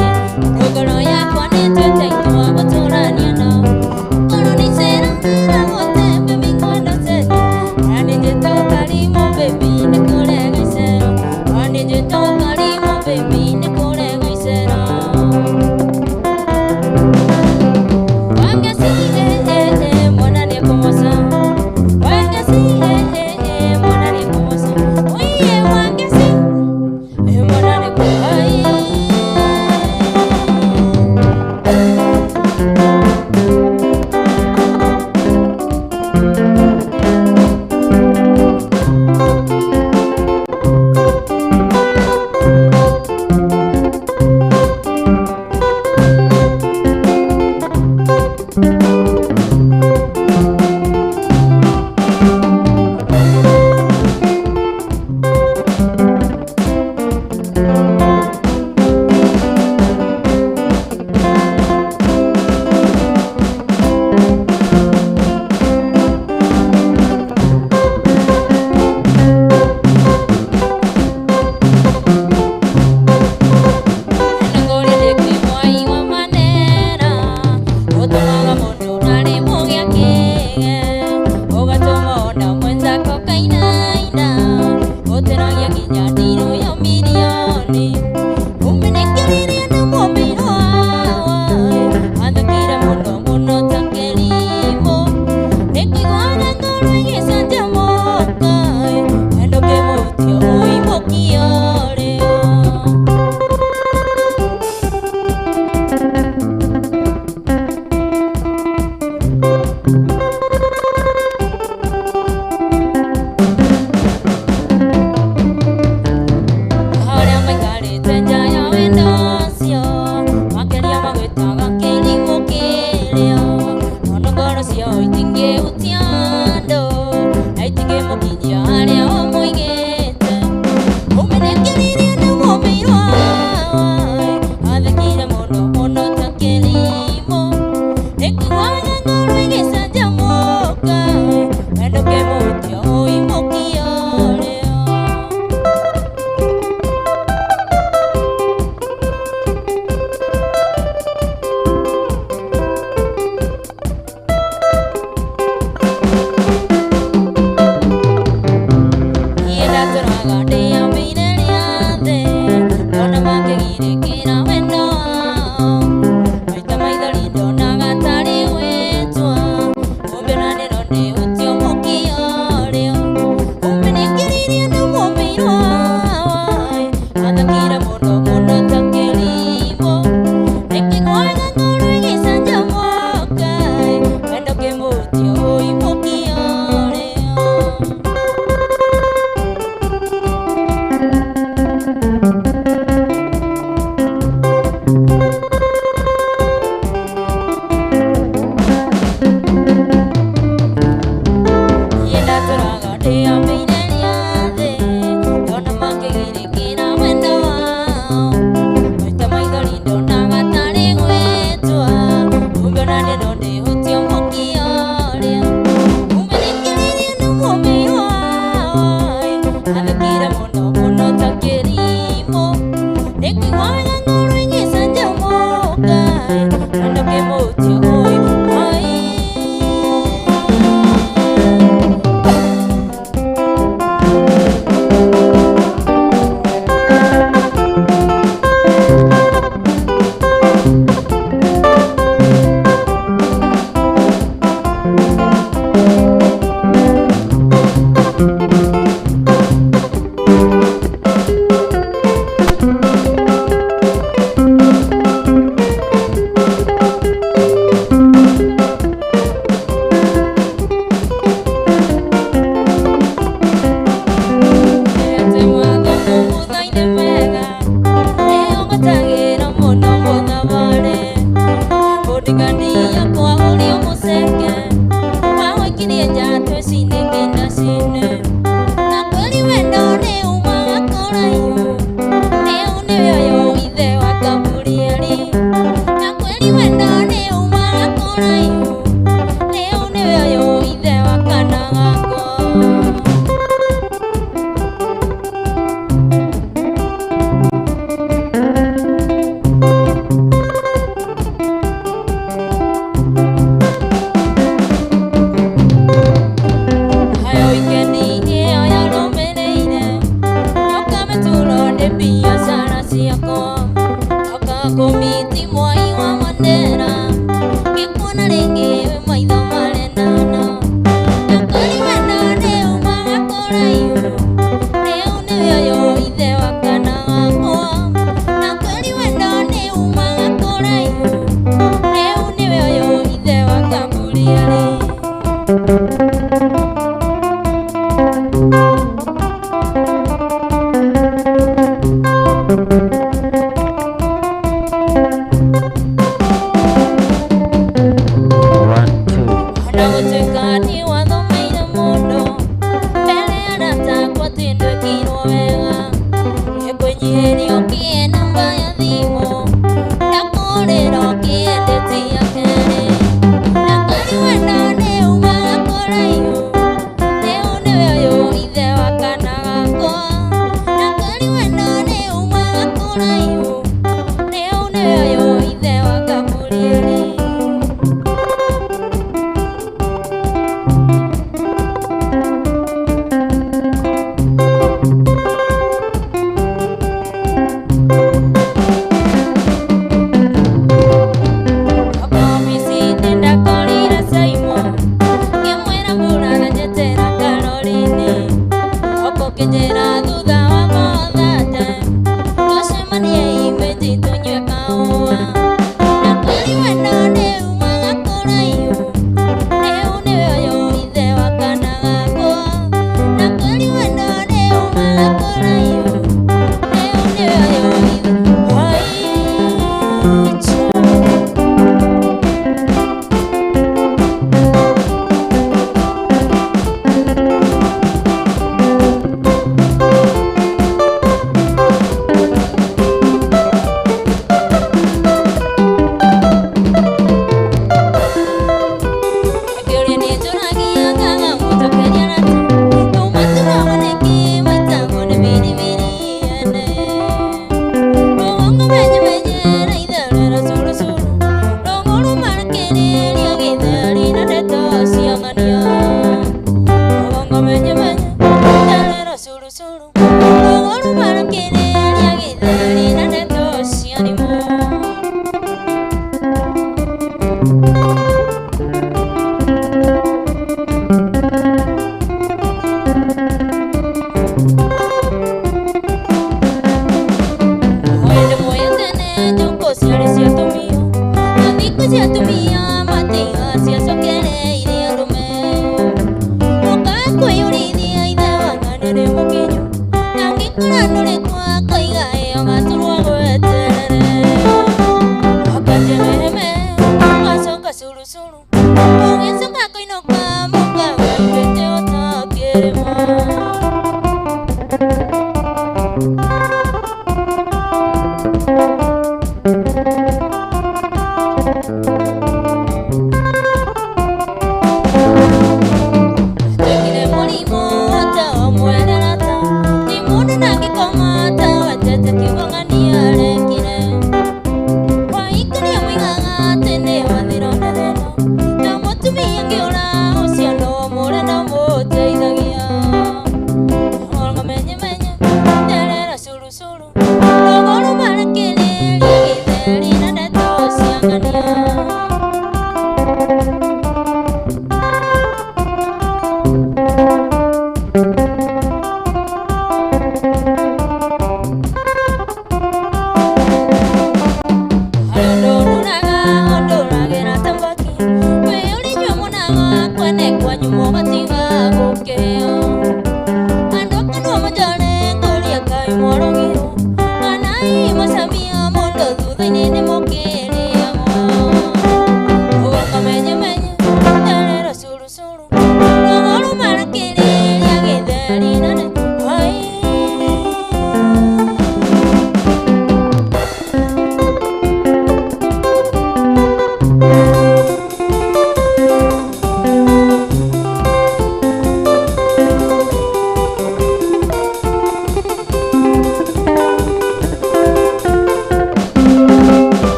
komiti mwai wa mandera gikuona ringi maitho marendana nakori wendo ni umaga kuraihu riu nioyo ithe wa kana gakwa nakori wendo ni umaga kuraihu riu nioyo ithe wa kamburiari.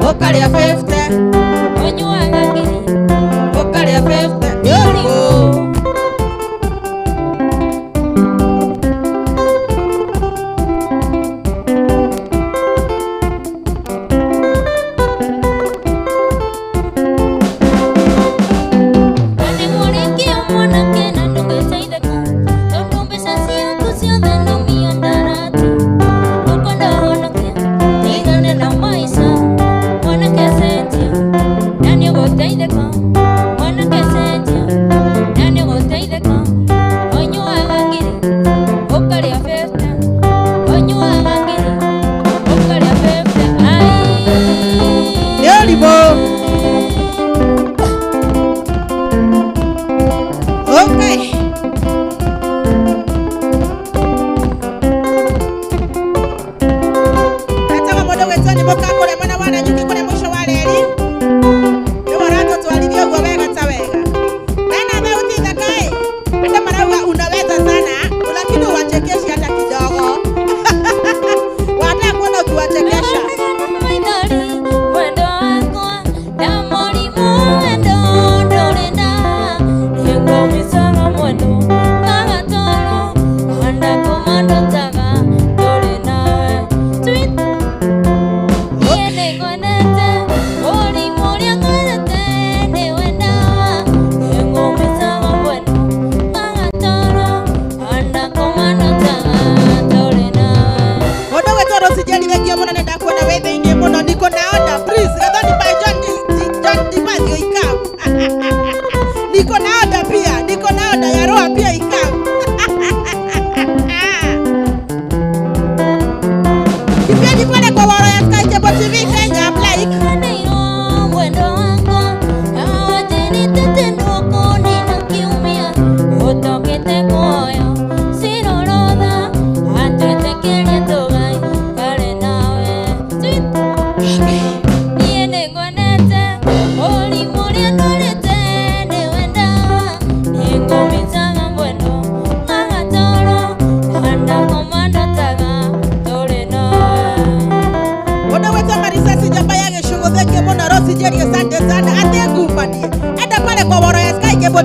Okalia 50. Okalia 50. Beautiful.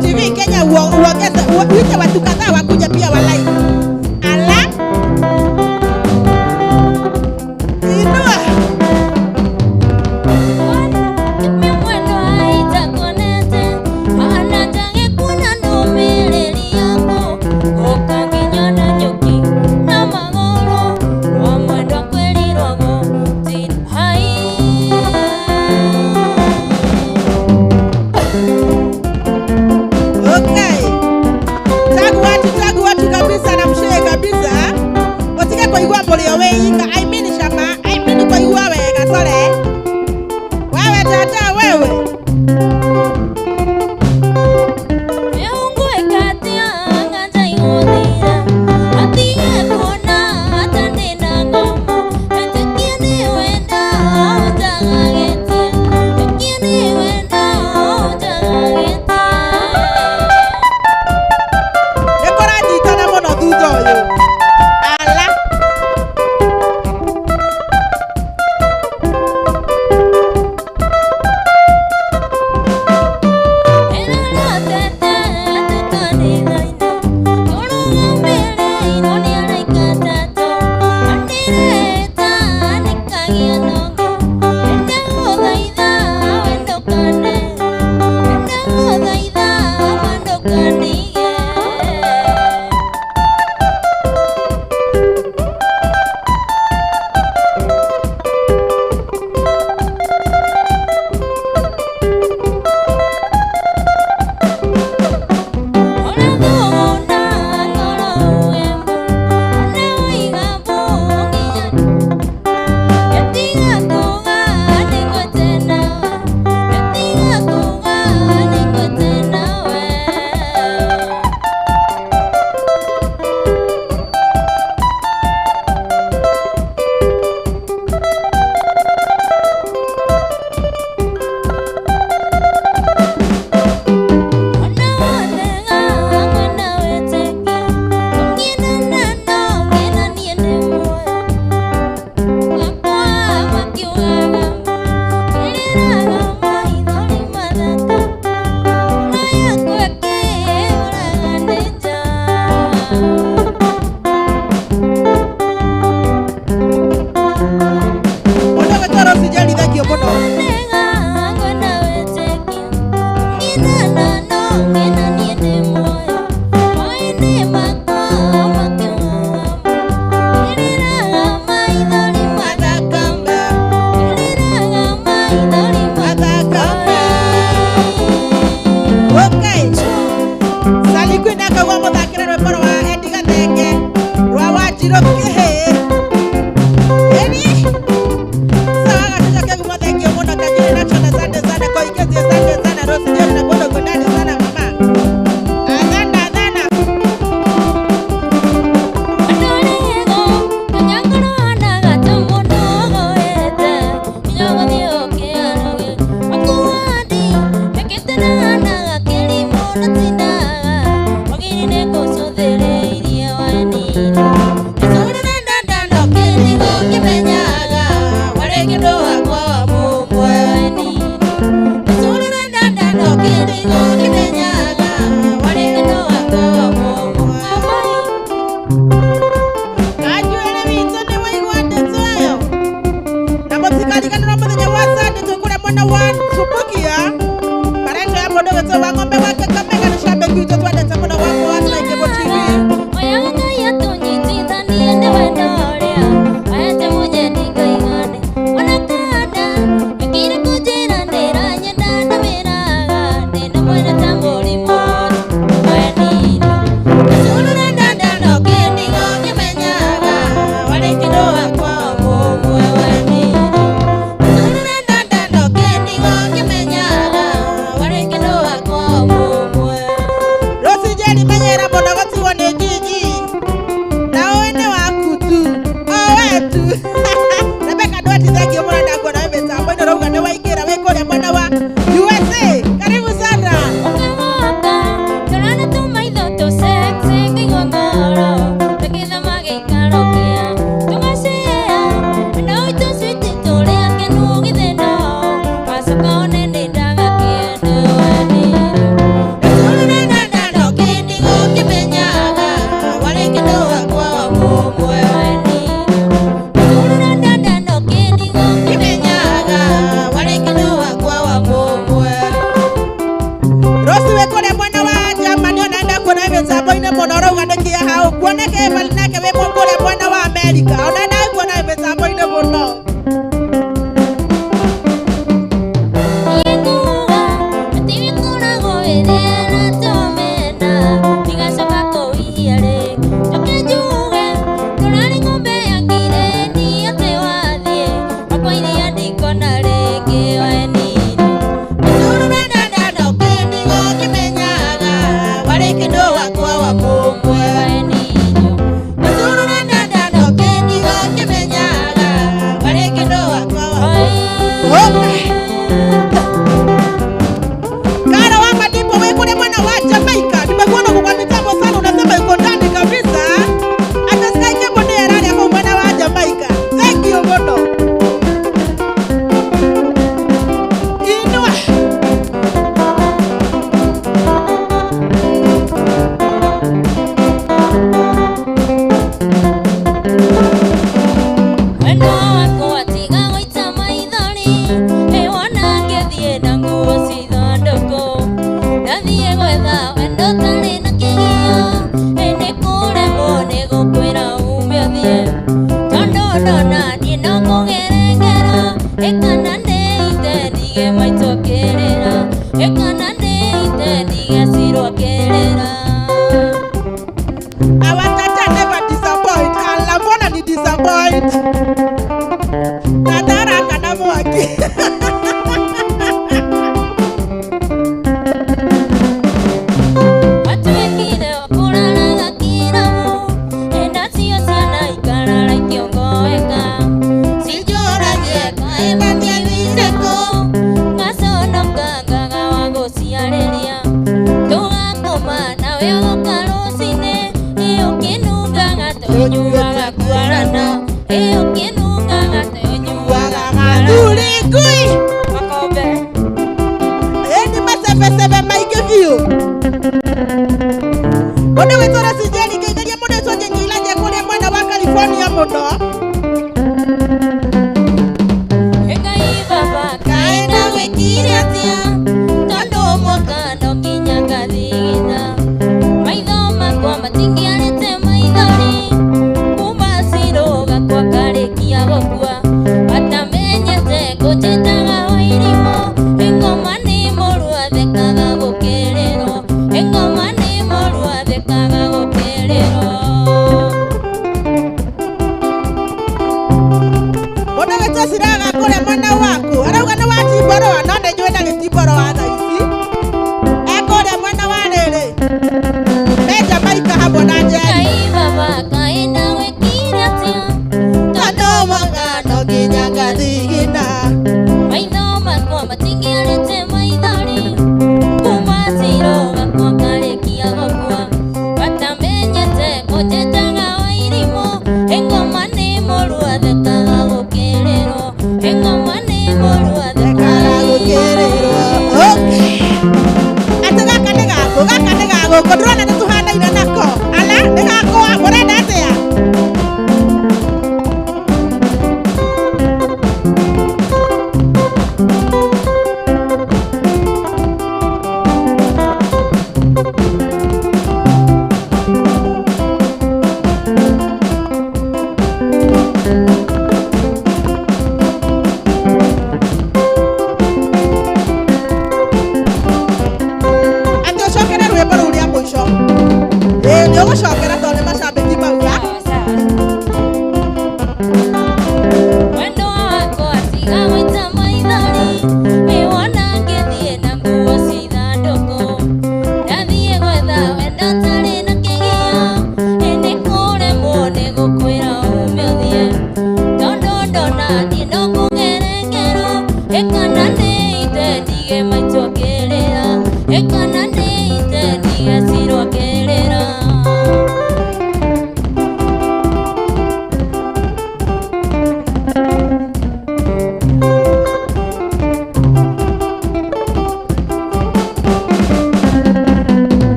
TV Kenya uongeze uite watu kadhaa wakuja pia walai. Ala. Inua.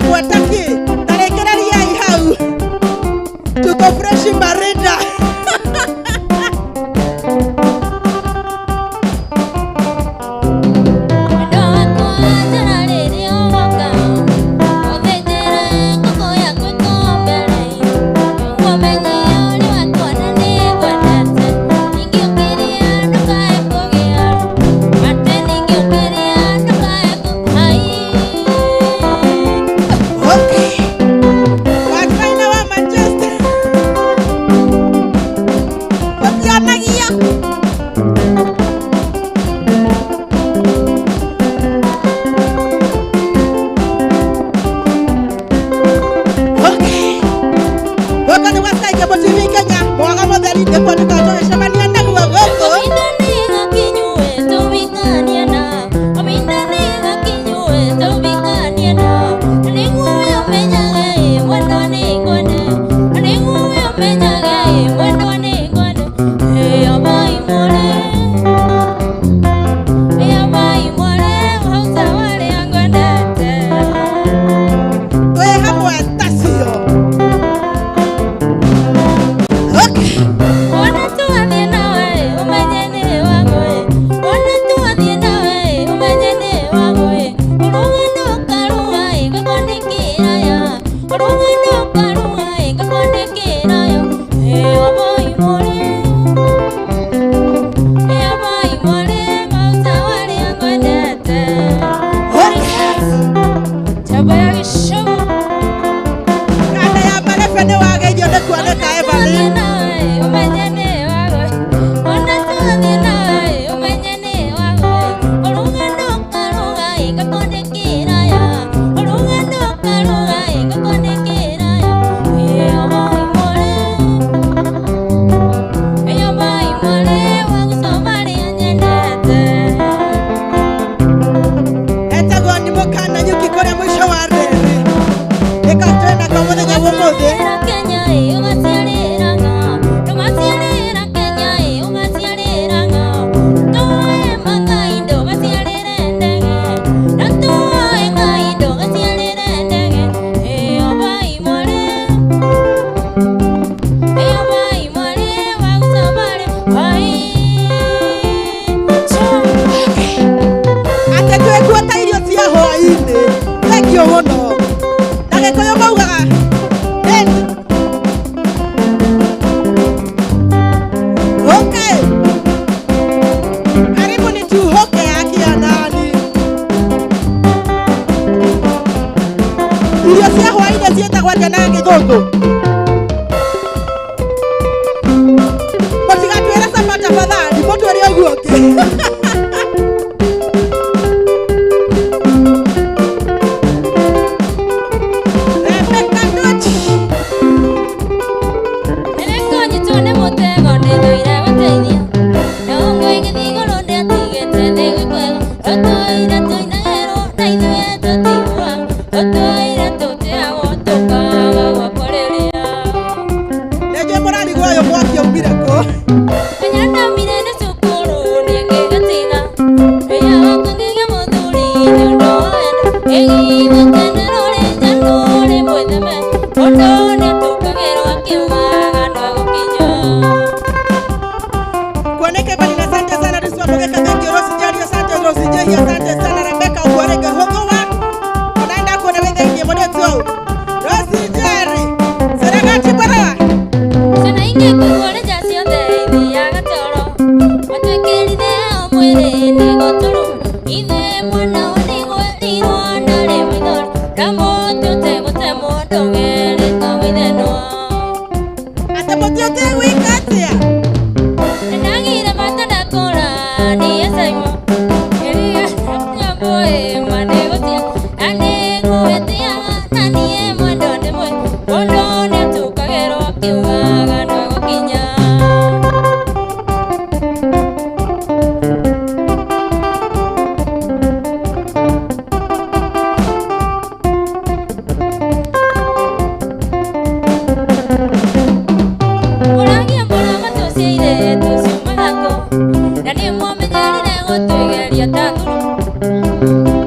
gwataki tarekereria ihau tuko fresh barida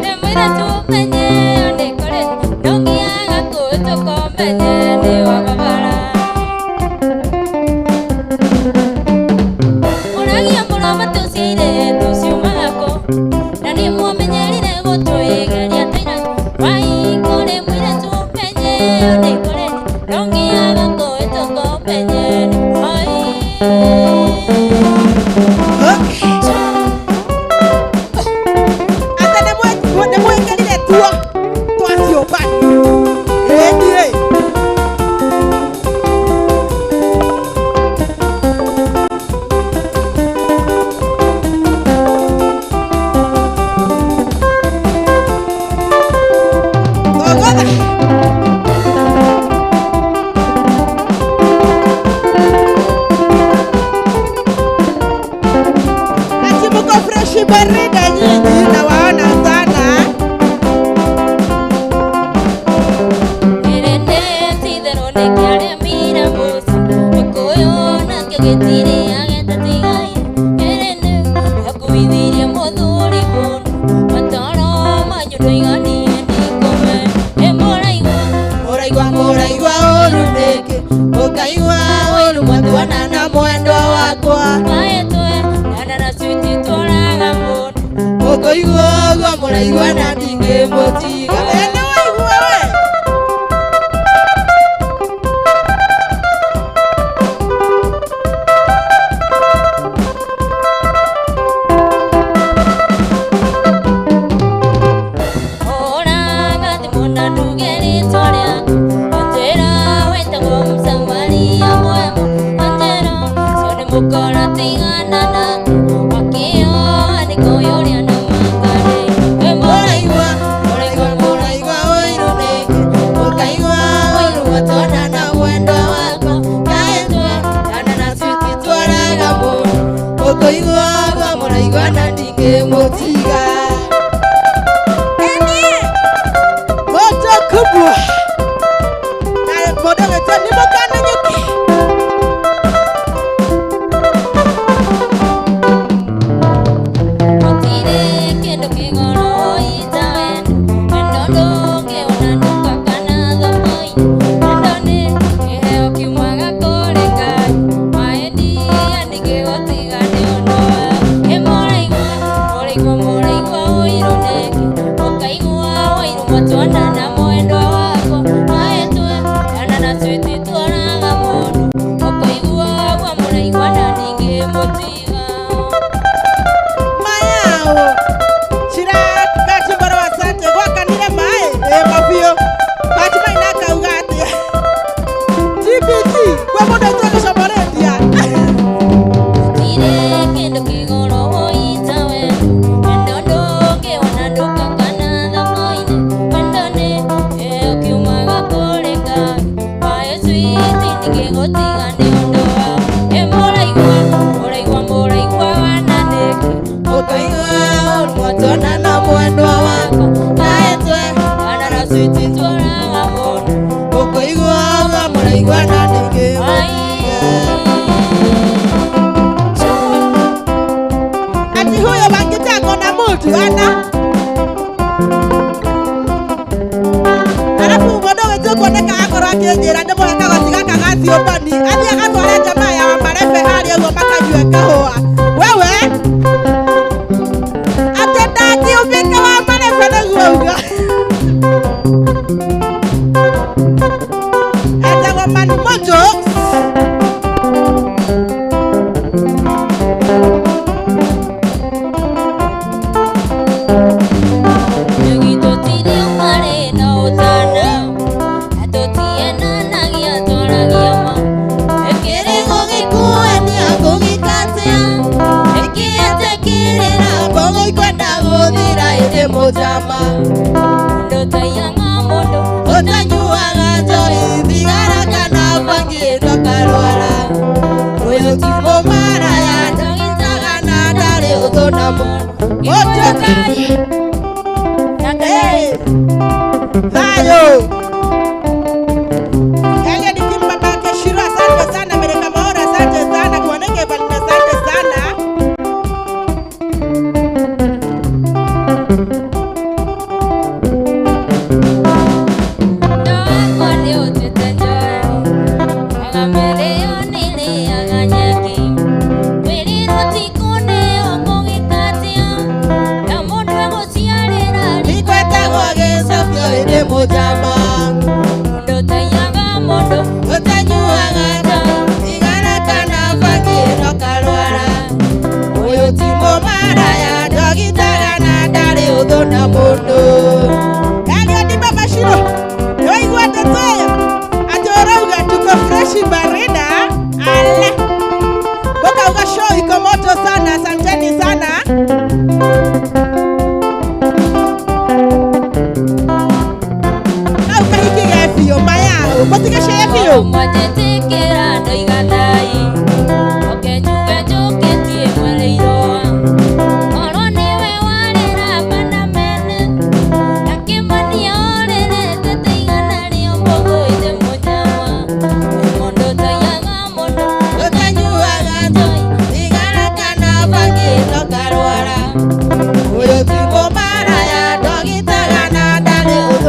Emwira tumenye onekole nongi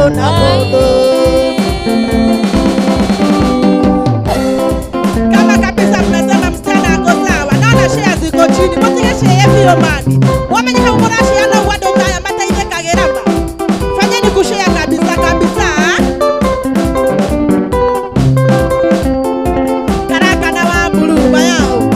hakuna moto. Kama kabisa mnasema msichana ako sawa, naona share ziko chini, mtige share hiyo mani. Wamenye haumura share na wado taya mata ile kageramba. Fanyeni kushare kabisa kabisa. Karaka na wambulu bayao.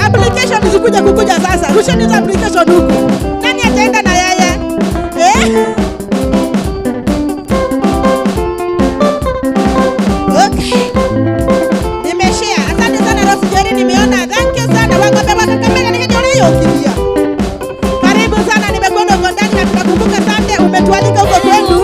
Application kukuja sasa. Rusheni hizo application huku. Nani ataenda na yeye? Okay. Nimeshare. Asante sana Rose Jerry, nimeona. Thank you sana. Wangombe wakakamera nikajona hiyo kilia. Karibu sana, nimekwenda huko ndani na tunakumbuka Sunday umetualika huko kwetu.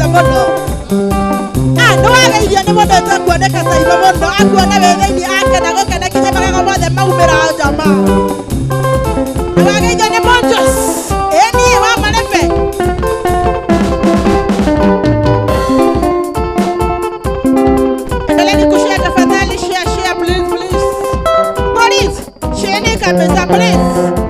kwanza mono. No aga iria ni mono takuoneka saiba mono. Akuona wetheni ake na goka na kinyema ga mothe maumira jama. No aga iria ni monjos. Eni wa marefe. Endeleni kushare tafadhali, share please. Police, share kabisa please.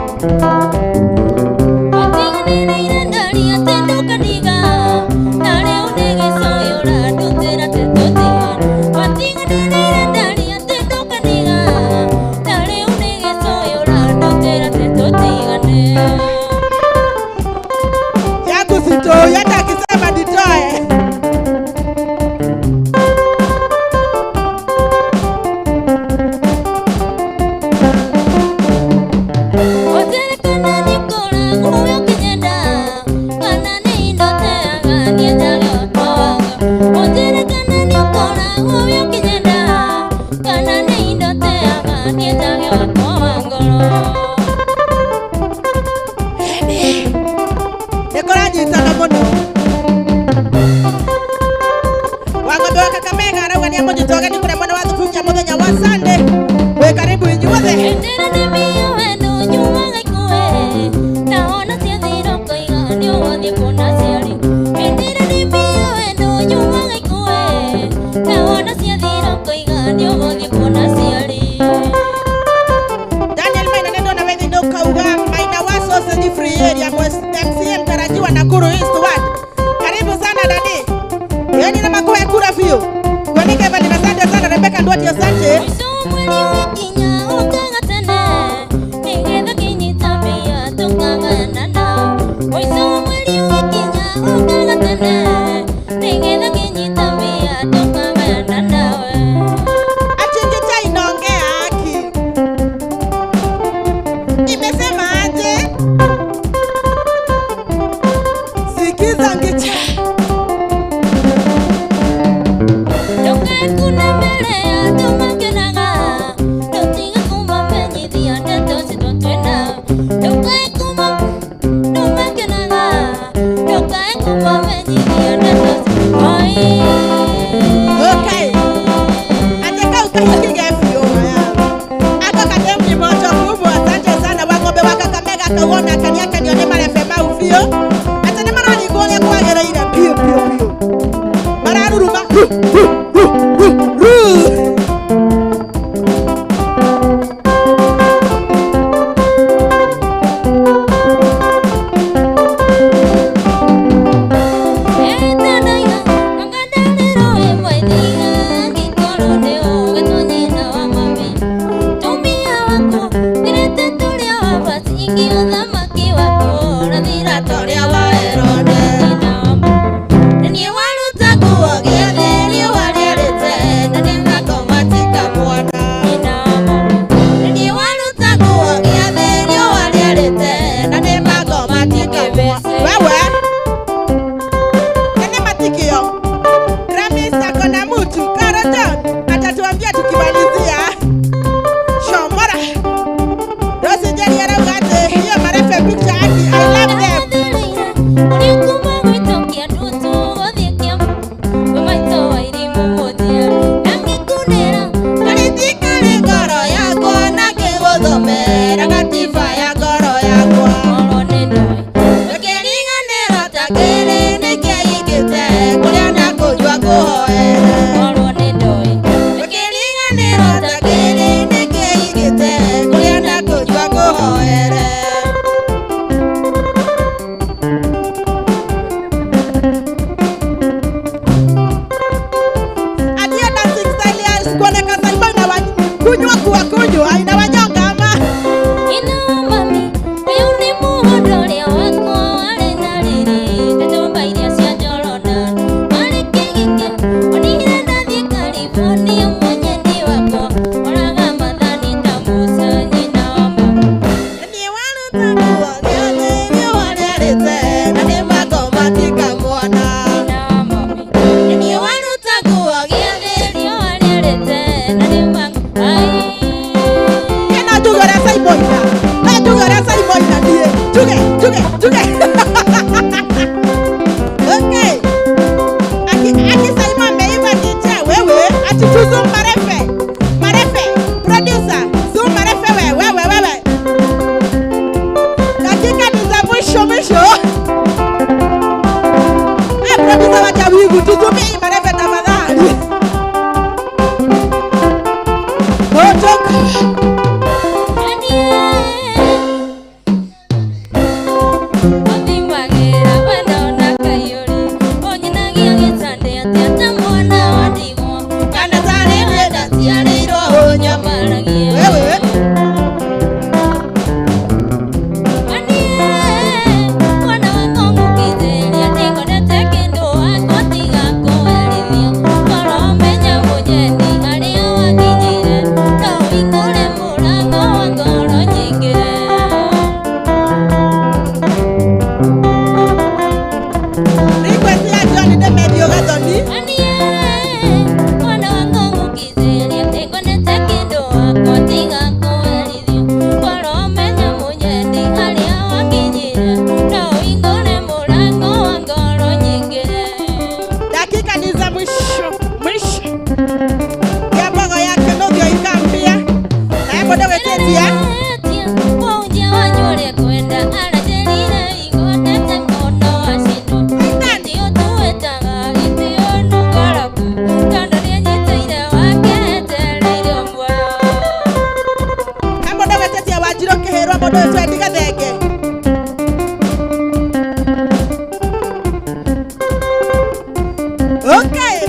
Okay.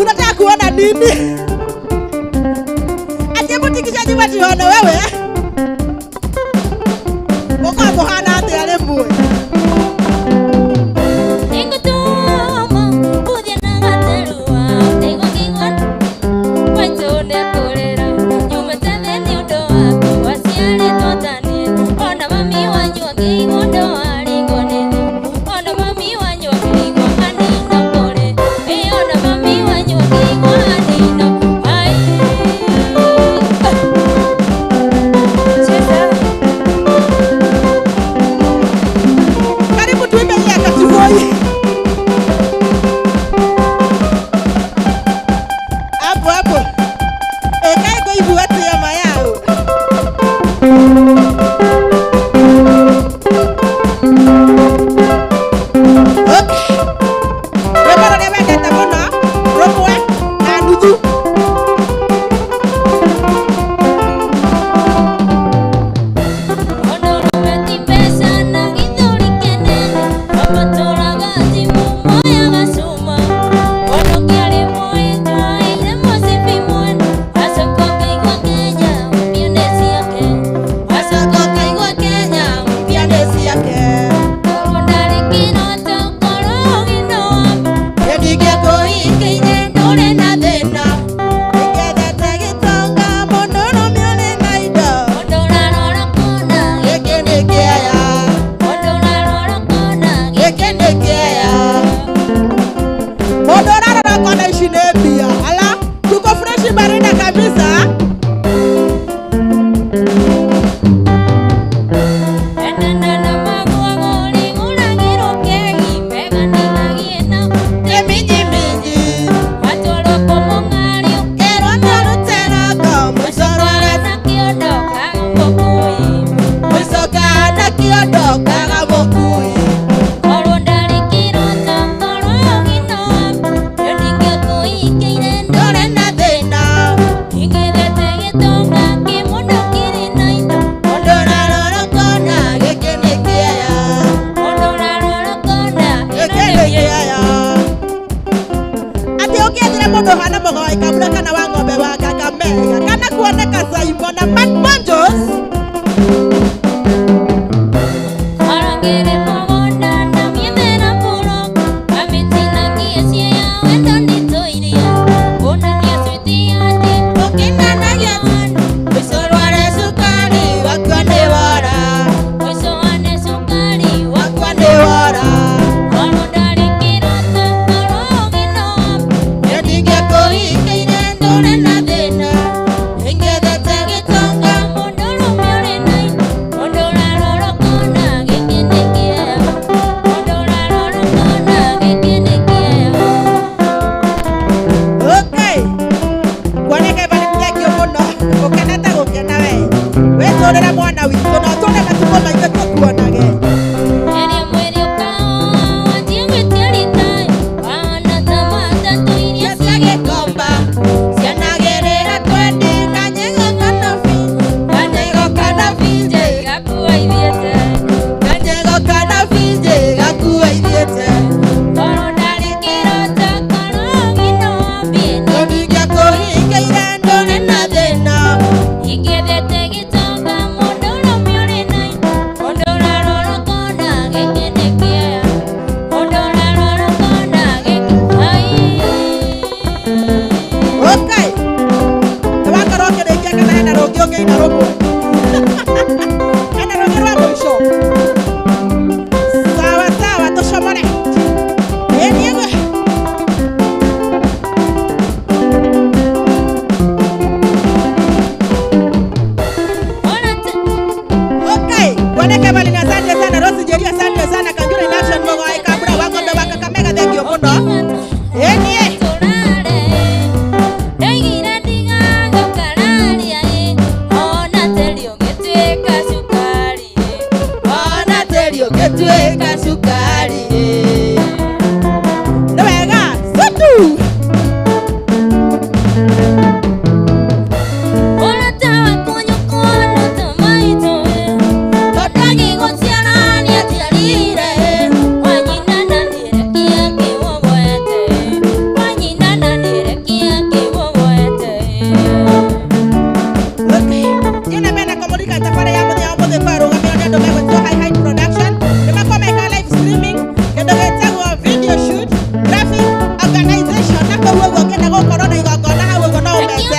Unataka kuona nini? Ajabu tikishaji wati hono wewe. Moka mohana ate ale mwe. Eke bali na asante sana Rose Njeri, asante sana Kanjura in action mogo ai kabura wako be waka kamega thank you muno. Enie. Tuweka sukari Nwega Sutu Olatawa konyo kono tamaito Totagi gotiana ni atirire Wanyinana nire kia kiwogoete Wanyinana nire kia kiwogoete Okay Jina mena komodika itafare ya mudi ya omode faru Gamio nendo mewe so high production video shoot, graphic organization, na kwa wewe kenda go corona igogona hawe go na umeze.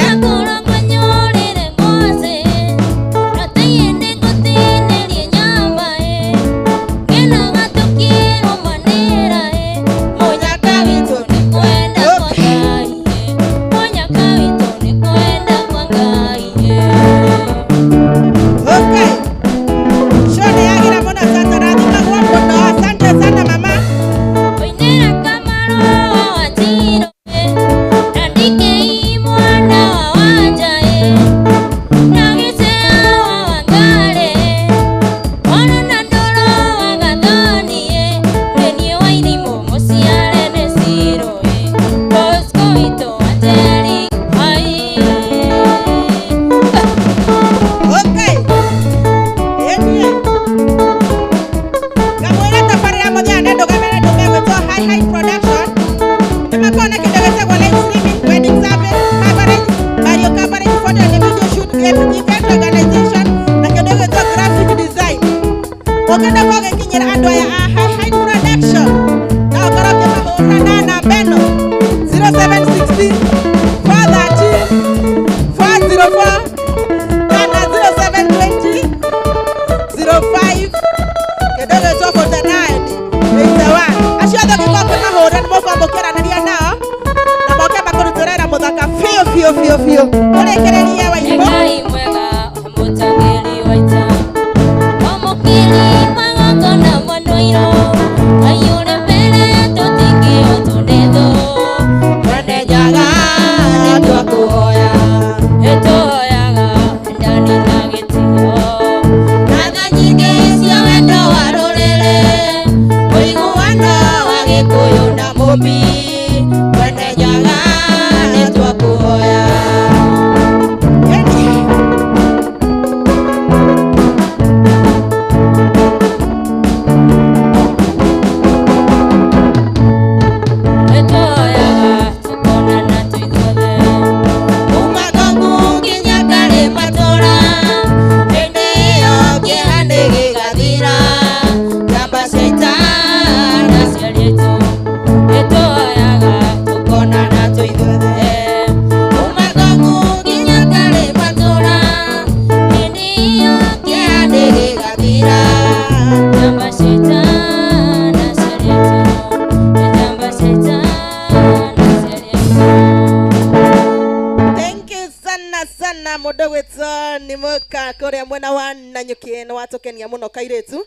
Mwena wa Nanyuki na watokenia muno kairetu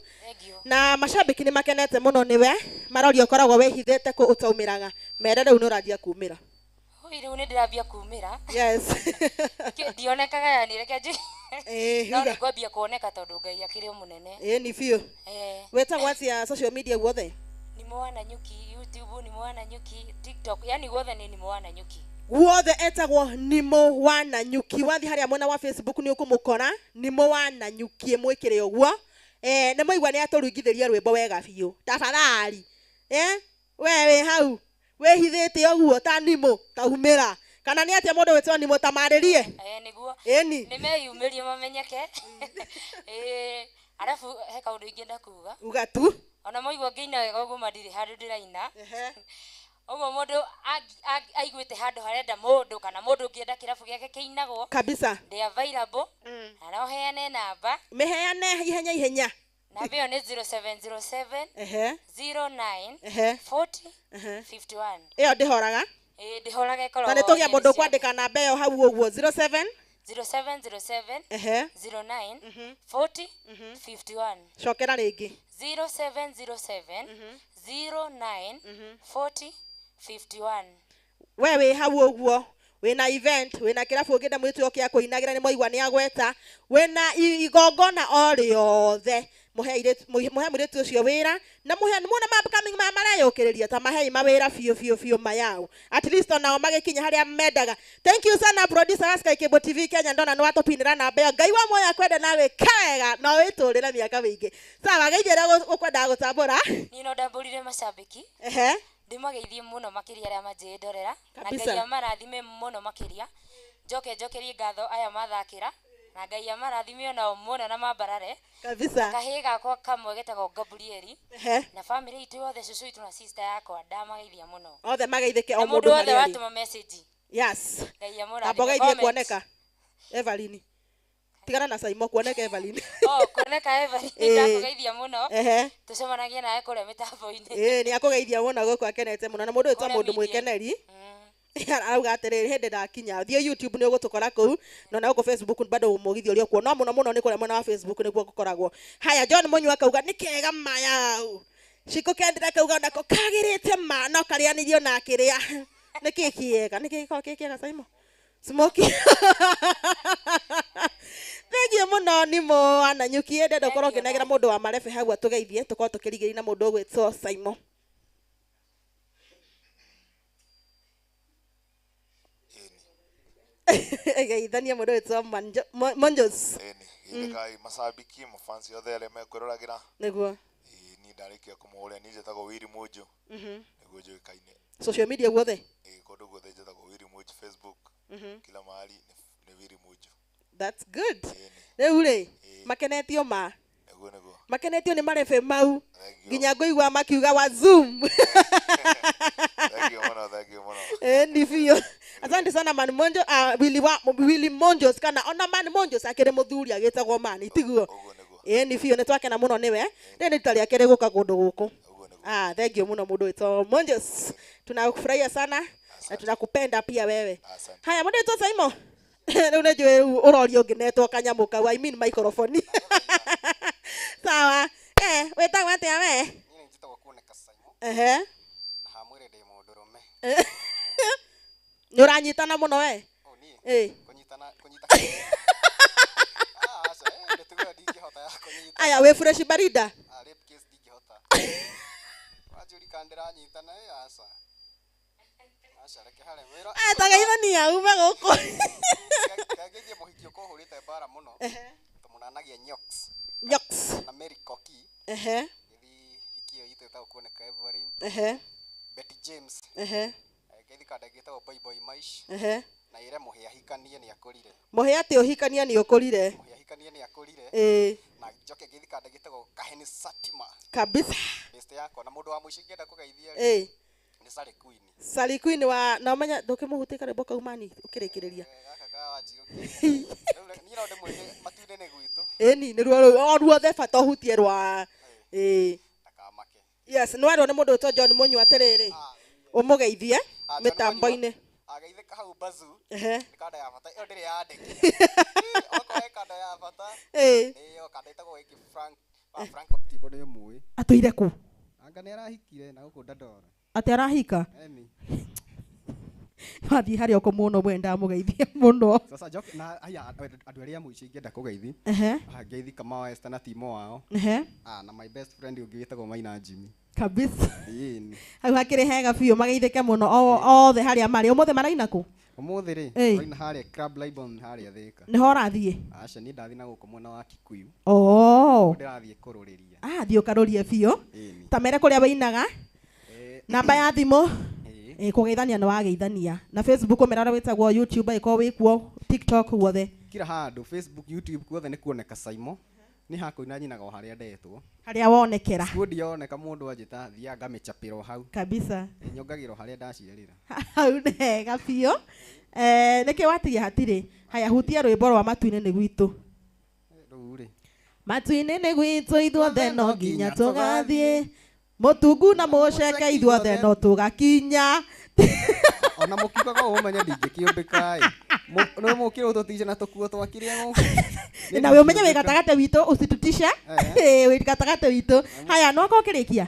na mashabiki ni makenete muno niwe marori okoragwo wehithete ku utaumiraga merere unoradia kumira ire une ndirabia kumira yes ndionekaga yani reke no ni kwambia kuoneka tondu Ngai akiri munene ni fio weta what's ya social media wothe ni Mwana Nyuki YouTube ni Mwana Nyuki TikTok yani wothe ni Mwana Nyuki wothe etagwo ni Mwana Nyuki wathi haria mwena wa Facebook ni ukumukora ni Mwana Nyuki mwikire ogwo ni moigwa ni aturungithiria rwimbo wega biu tafadhali wewe hau wehithite ogwo ta nimo taumira kana ni atia mundu wetwa nimo tamaririe niguo ni nimeyumirie mamenyeke arafu he kaundu ingenda kuga uga tu ona moigwa ngiina wega ogwo mandiri handu ndiraina Omo mundu aiguite handu harenda mundu kana mundu ngienda kirabu giake kiinagwo kabisa they available ara heane namba meheane ihenya namba yo ni 0707 09 40 51 iyo ndihoraga ndihoraga ikoro tani tugia mundu kwandika namba iyo hau ogwo 07 0707 ehe 09 40 51 cokera rĩngĩ 0707 09 40 51. we wĩ hau ũguo wĩna event wĩna kĩrabu ũngĩenda mwĩtĩo kĩa kũinagĩra nĩ mwaigua nĩ agweta wĩna igongona o rĩothe muhe mũirĩtu ũcio wĩra na muhe muona upcoming mareyũkĩrĩria ta mahei mawĩra biũ mayao at least onao magĩkinya harĩa mendaga. Thank you sana producer wa Sky Cable TV Kenya, ndona nĩ watũpinĩra namba ĩyo. Ngai wa muoya kwenda nawe kega no wĩtũrĩre mĩaka mĩingĩ. Sawa geithĩre ũkwendaga gũtambũra Niĩ no ndambũrire macambĩki ndimageithie mũno makĩria arĩa manjĩndorera na Ngai amarathime mũno makĩria njokerie ngatho aya mathakĩra na Ngai amarathime onao mũno na mambarare kabisa. Kahĩĩ gakwa kamwe getagwo Gabrieli na family itũ yothe cũcũ itũ na sister yakwa ndamageithia mũno othe mageithĩke o mũndũ mũndũ wothe harĩa watũma message. Yes, Ngai amũrathime. Abogeithie kuoneka Evelyn tigana na Saimo kuoneka Evelyn kuoneka Evelyn ndakugeithia mũno tucemanagie nawe kũrĩa mĩtambo-inĩ nĩ akũgeithia mũno gũkũ akenete mũno na mũndũ ũyũ ta mũndũ mwĩkeneri arauga atĩrĩrĩ hĩndĩ ndakinya thiĩ YouTube nĩ ũgũtũkora kũu na gũkũ Facebook bado mũgithi ũrĩa kuo no mũno nĩ kũrĩa mwena wa Facebook nĩguo gũkoragwo. Haya John Mũnyua akauga nĩ kega maya Shiko Kendra kauga nako kagĩrĩte ma no karĩanĩrio na kĩrĩa nĩ kĩega Saimo Smoky Thegio mũno nĩ Ananyuki ndenda ũkorwo ũkĩnegera mũndũ wa marebe hau atũgeithie tũkorwo tũkĩrigĩrĩria na mũndũ ũgwĩtwo Saimo. Geithania mũndũ wĩtwo Monjos Ngai mashabiki mafansi othe arĩa mekwĩroragĩra nĩguo niĩ ndarĩkia kũmũhũrĩra niĩ njĩtagwo Willy Mũnjũ nĩguo njũĩkaine social media guothe kũndũ guothe njĩtagwo Willy Mũnjũ Facebook kila mahali nĩ Willy Mũnjũ. That's good. Rĩu rĩ makenetio makenetio nĩ marebe mau nginya ngũigua makiuga wa Zoom. Thank you mũno. Ni biũ. Asante sana man Monjo Willy Monjos kana ona man Monjos akĩrĩ mũthuri agĩtagwo man tiguo. Ni biũ nĩ twakena mũno nĩwe rĩrĩ rita rĩake rĩgũka kũndũ gũkũ. Thank you mũno mũndũ wĩtwo Monjos. Tunakufurahia sana na tunakupenda pia wewe. Haya mũndũ wĩtwo Saimo rĩu nĩ njũĩ ũrorio ũngĩnetwo kanyamũ kau I mean microphone. Sawa wĩtagwo atĩa we? Niĩ njĩtagwo kuoneka Saimo na hamwĩre ndĩ mũndũrũme. Nĩ ũranyitana mũno we? Kũnyita aya wĩ fresh barida rape case ndingĩhota wajũrika ndĩranyitana reke harĩa wĩra tagaithania ume gũkũ kageithie mũhiki ũkũhũrĩte mbara mũno tũmũnanagia Nyox na Mary Koki gĩthi hikio itũ ĩtagwo kuoneka Evelyn Betty James gĩthi kanda gĩtagwo Boy Maish na ire mũhĩa hikanie nĩ akũrire mũhĩa atĩ ũhikania nĩ ũkũrire mũhĩa hikanie nĩ akũrire na njoke gĩthi kanda gĩtagwo Kaheni Satima kabisa best yako na mũndũ wa mũico ngĩenda kũgeithia nĩ Sally Queen wa na ũmenya ndũkĩmũhutia karĩmbo kau mani ũkĩrĩkĩrĩria ni nĩruo ruothe bata ũhutie rwa yes nĩ warwo nĩ mũndũ wĩtwo John Mũnyua atĩrĩrĩ ũmũgeithie mĩtambo-inĩ ageithĩka hau Bazu kanda ya bata ĩyo ndĩrĩ yandĩki okorwo kanda ya bata ĩyo kanda ĩtagwo Frank Tibo nĩ mũĩ atũire kũ anga nĩ arahikire na gũkũ Dandora atĩ arahika wathiĩ harĩa ũkũmuona mwenda mũgeithie mũno sasa joke na haya andũ arĩa mũico ingĩenda kũgeithi ngeithi kama wa Esther na Timo wao na my best friend ũngĩ wĩtagwo Maina Jimmy kabisa hau hakĩrĩ hega biũ mageithĩke mũno othe harĩa marĩ ũmũthĩ maraina kũ ũmũthĩ rĩ twaina harĩa Club Libon harĩa Thika nĩho ũrathiĩ aca niĩ ndathiĩ na gũkũ mwena wa Kikuyu ndĩrathiĩ kũrũrĩria thiĩ ũkarũrie biũ ta mere kũrĩa wainaga namba ya thimũ kũgeithania nĩ wageithania na Facebook ũmerara wĩtagwo YouTube ĩkorwo wĩkuo TikTok guothe kila handũ Facebook YouTube guothe nĩ kuoneka Saimo nĩ hakũina nyinaga o harĩa ndetwo harĩa wonekera ndioneka mũndũ anjĩta thianga mĩchapĩro hau kabisa nyongagĩrwo harĩa ndaciarĩra hau nĩ hega biũ nĩkĩ watigia hatirĩ haya hutia rwĩmbo rwa matu-inĩ nĩ gwitũ rĩu rĩ matu-inĩ nĩ gwitũ ithuothe no nginya tũgathiĩ mũtungu na mũceke ithuothe no tũgakinya ona mũkiugaga ũmenye ndingĩkĩũmbĩka No mukire utotisha na tokuo twakiria ngo. Na wewe umenye we gatagate wito usitutisha. We gatagate wito. Haya no kokirikia.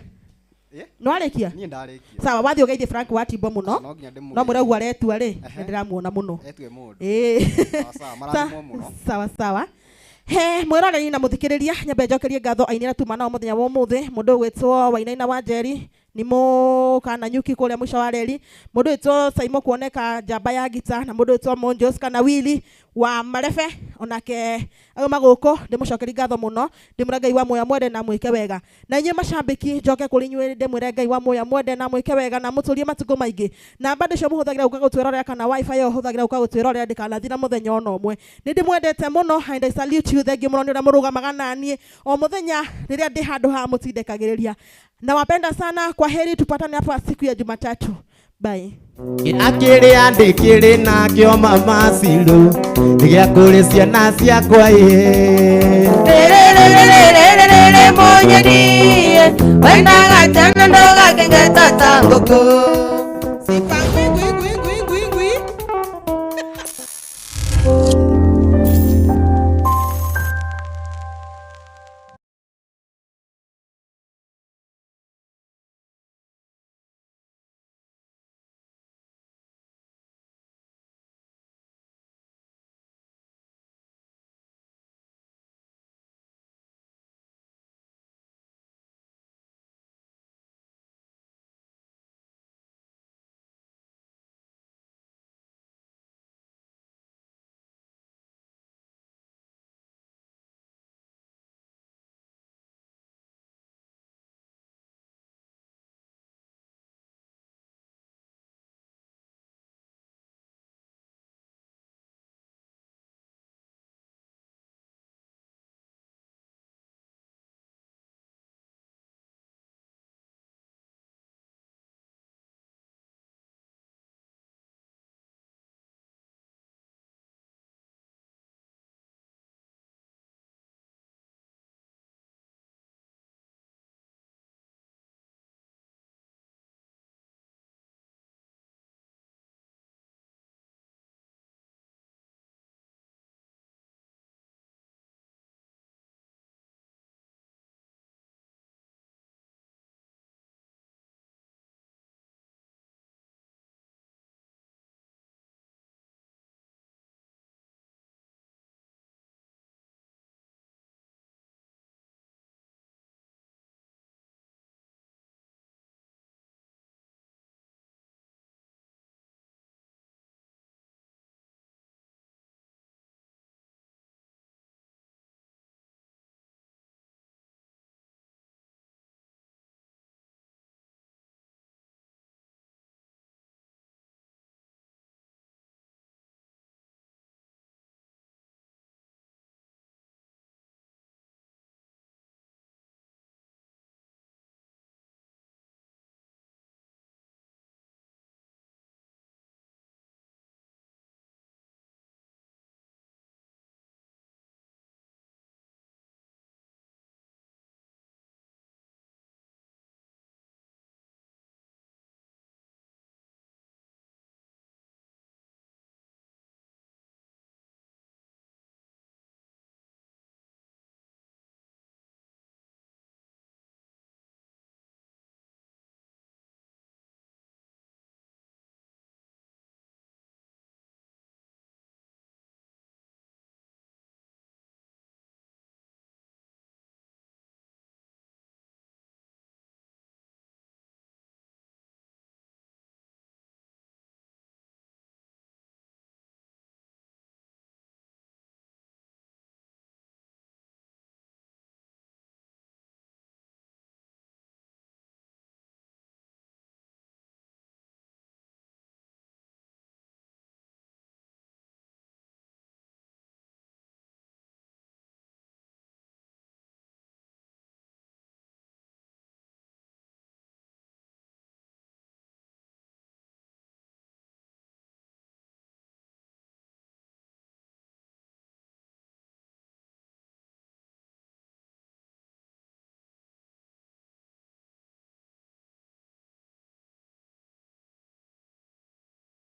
No arekia? Ni ndarekia. Sawa wathi ugeithie Frank Watimbo muno. No murauga aretua ri ndiramuona muno. Etue mundu. Sawa marathimo muno. Sawa. He mwiroreri na muthikiriria nyambe njokerie ngatho ainira tuma nao muthenya wa umuthi mundu gwitwo Wainaina wa Njeri ni mu kana nyuki kuria mwisho wa reri mundu witwo Saimo kuoneka njamba ya gita na mundu witwo Monjos kana Willy wa Marebe onake auma guko ndimucokeri ngatho muno ndimura Ngai wa muoya mwende na mwike wega na inye macambiki njoke kuri nywe ndimwire Ngai wa muoya mwende na mwike wega na muturie matugo maingi na bado cio muhuthagira uka gutwirorera kana wifi yo huthagira uka gutwirorera ndikanathira muthenya ono umwe ndimwendete muno and I salute you thank you muno ni ramurugamaga nanie o muthenya riria ndi handu ha mutindekagiriria na wapenda sana kwa heri tupatane hapa siku ya Jumatatu bye akiri andikiri na kyo mama silu ndigia kuri ciana ciakwa Monye ni wenda gatana ndoga kengeta tanguku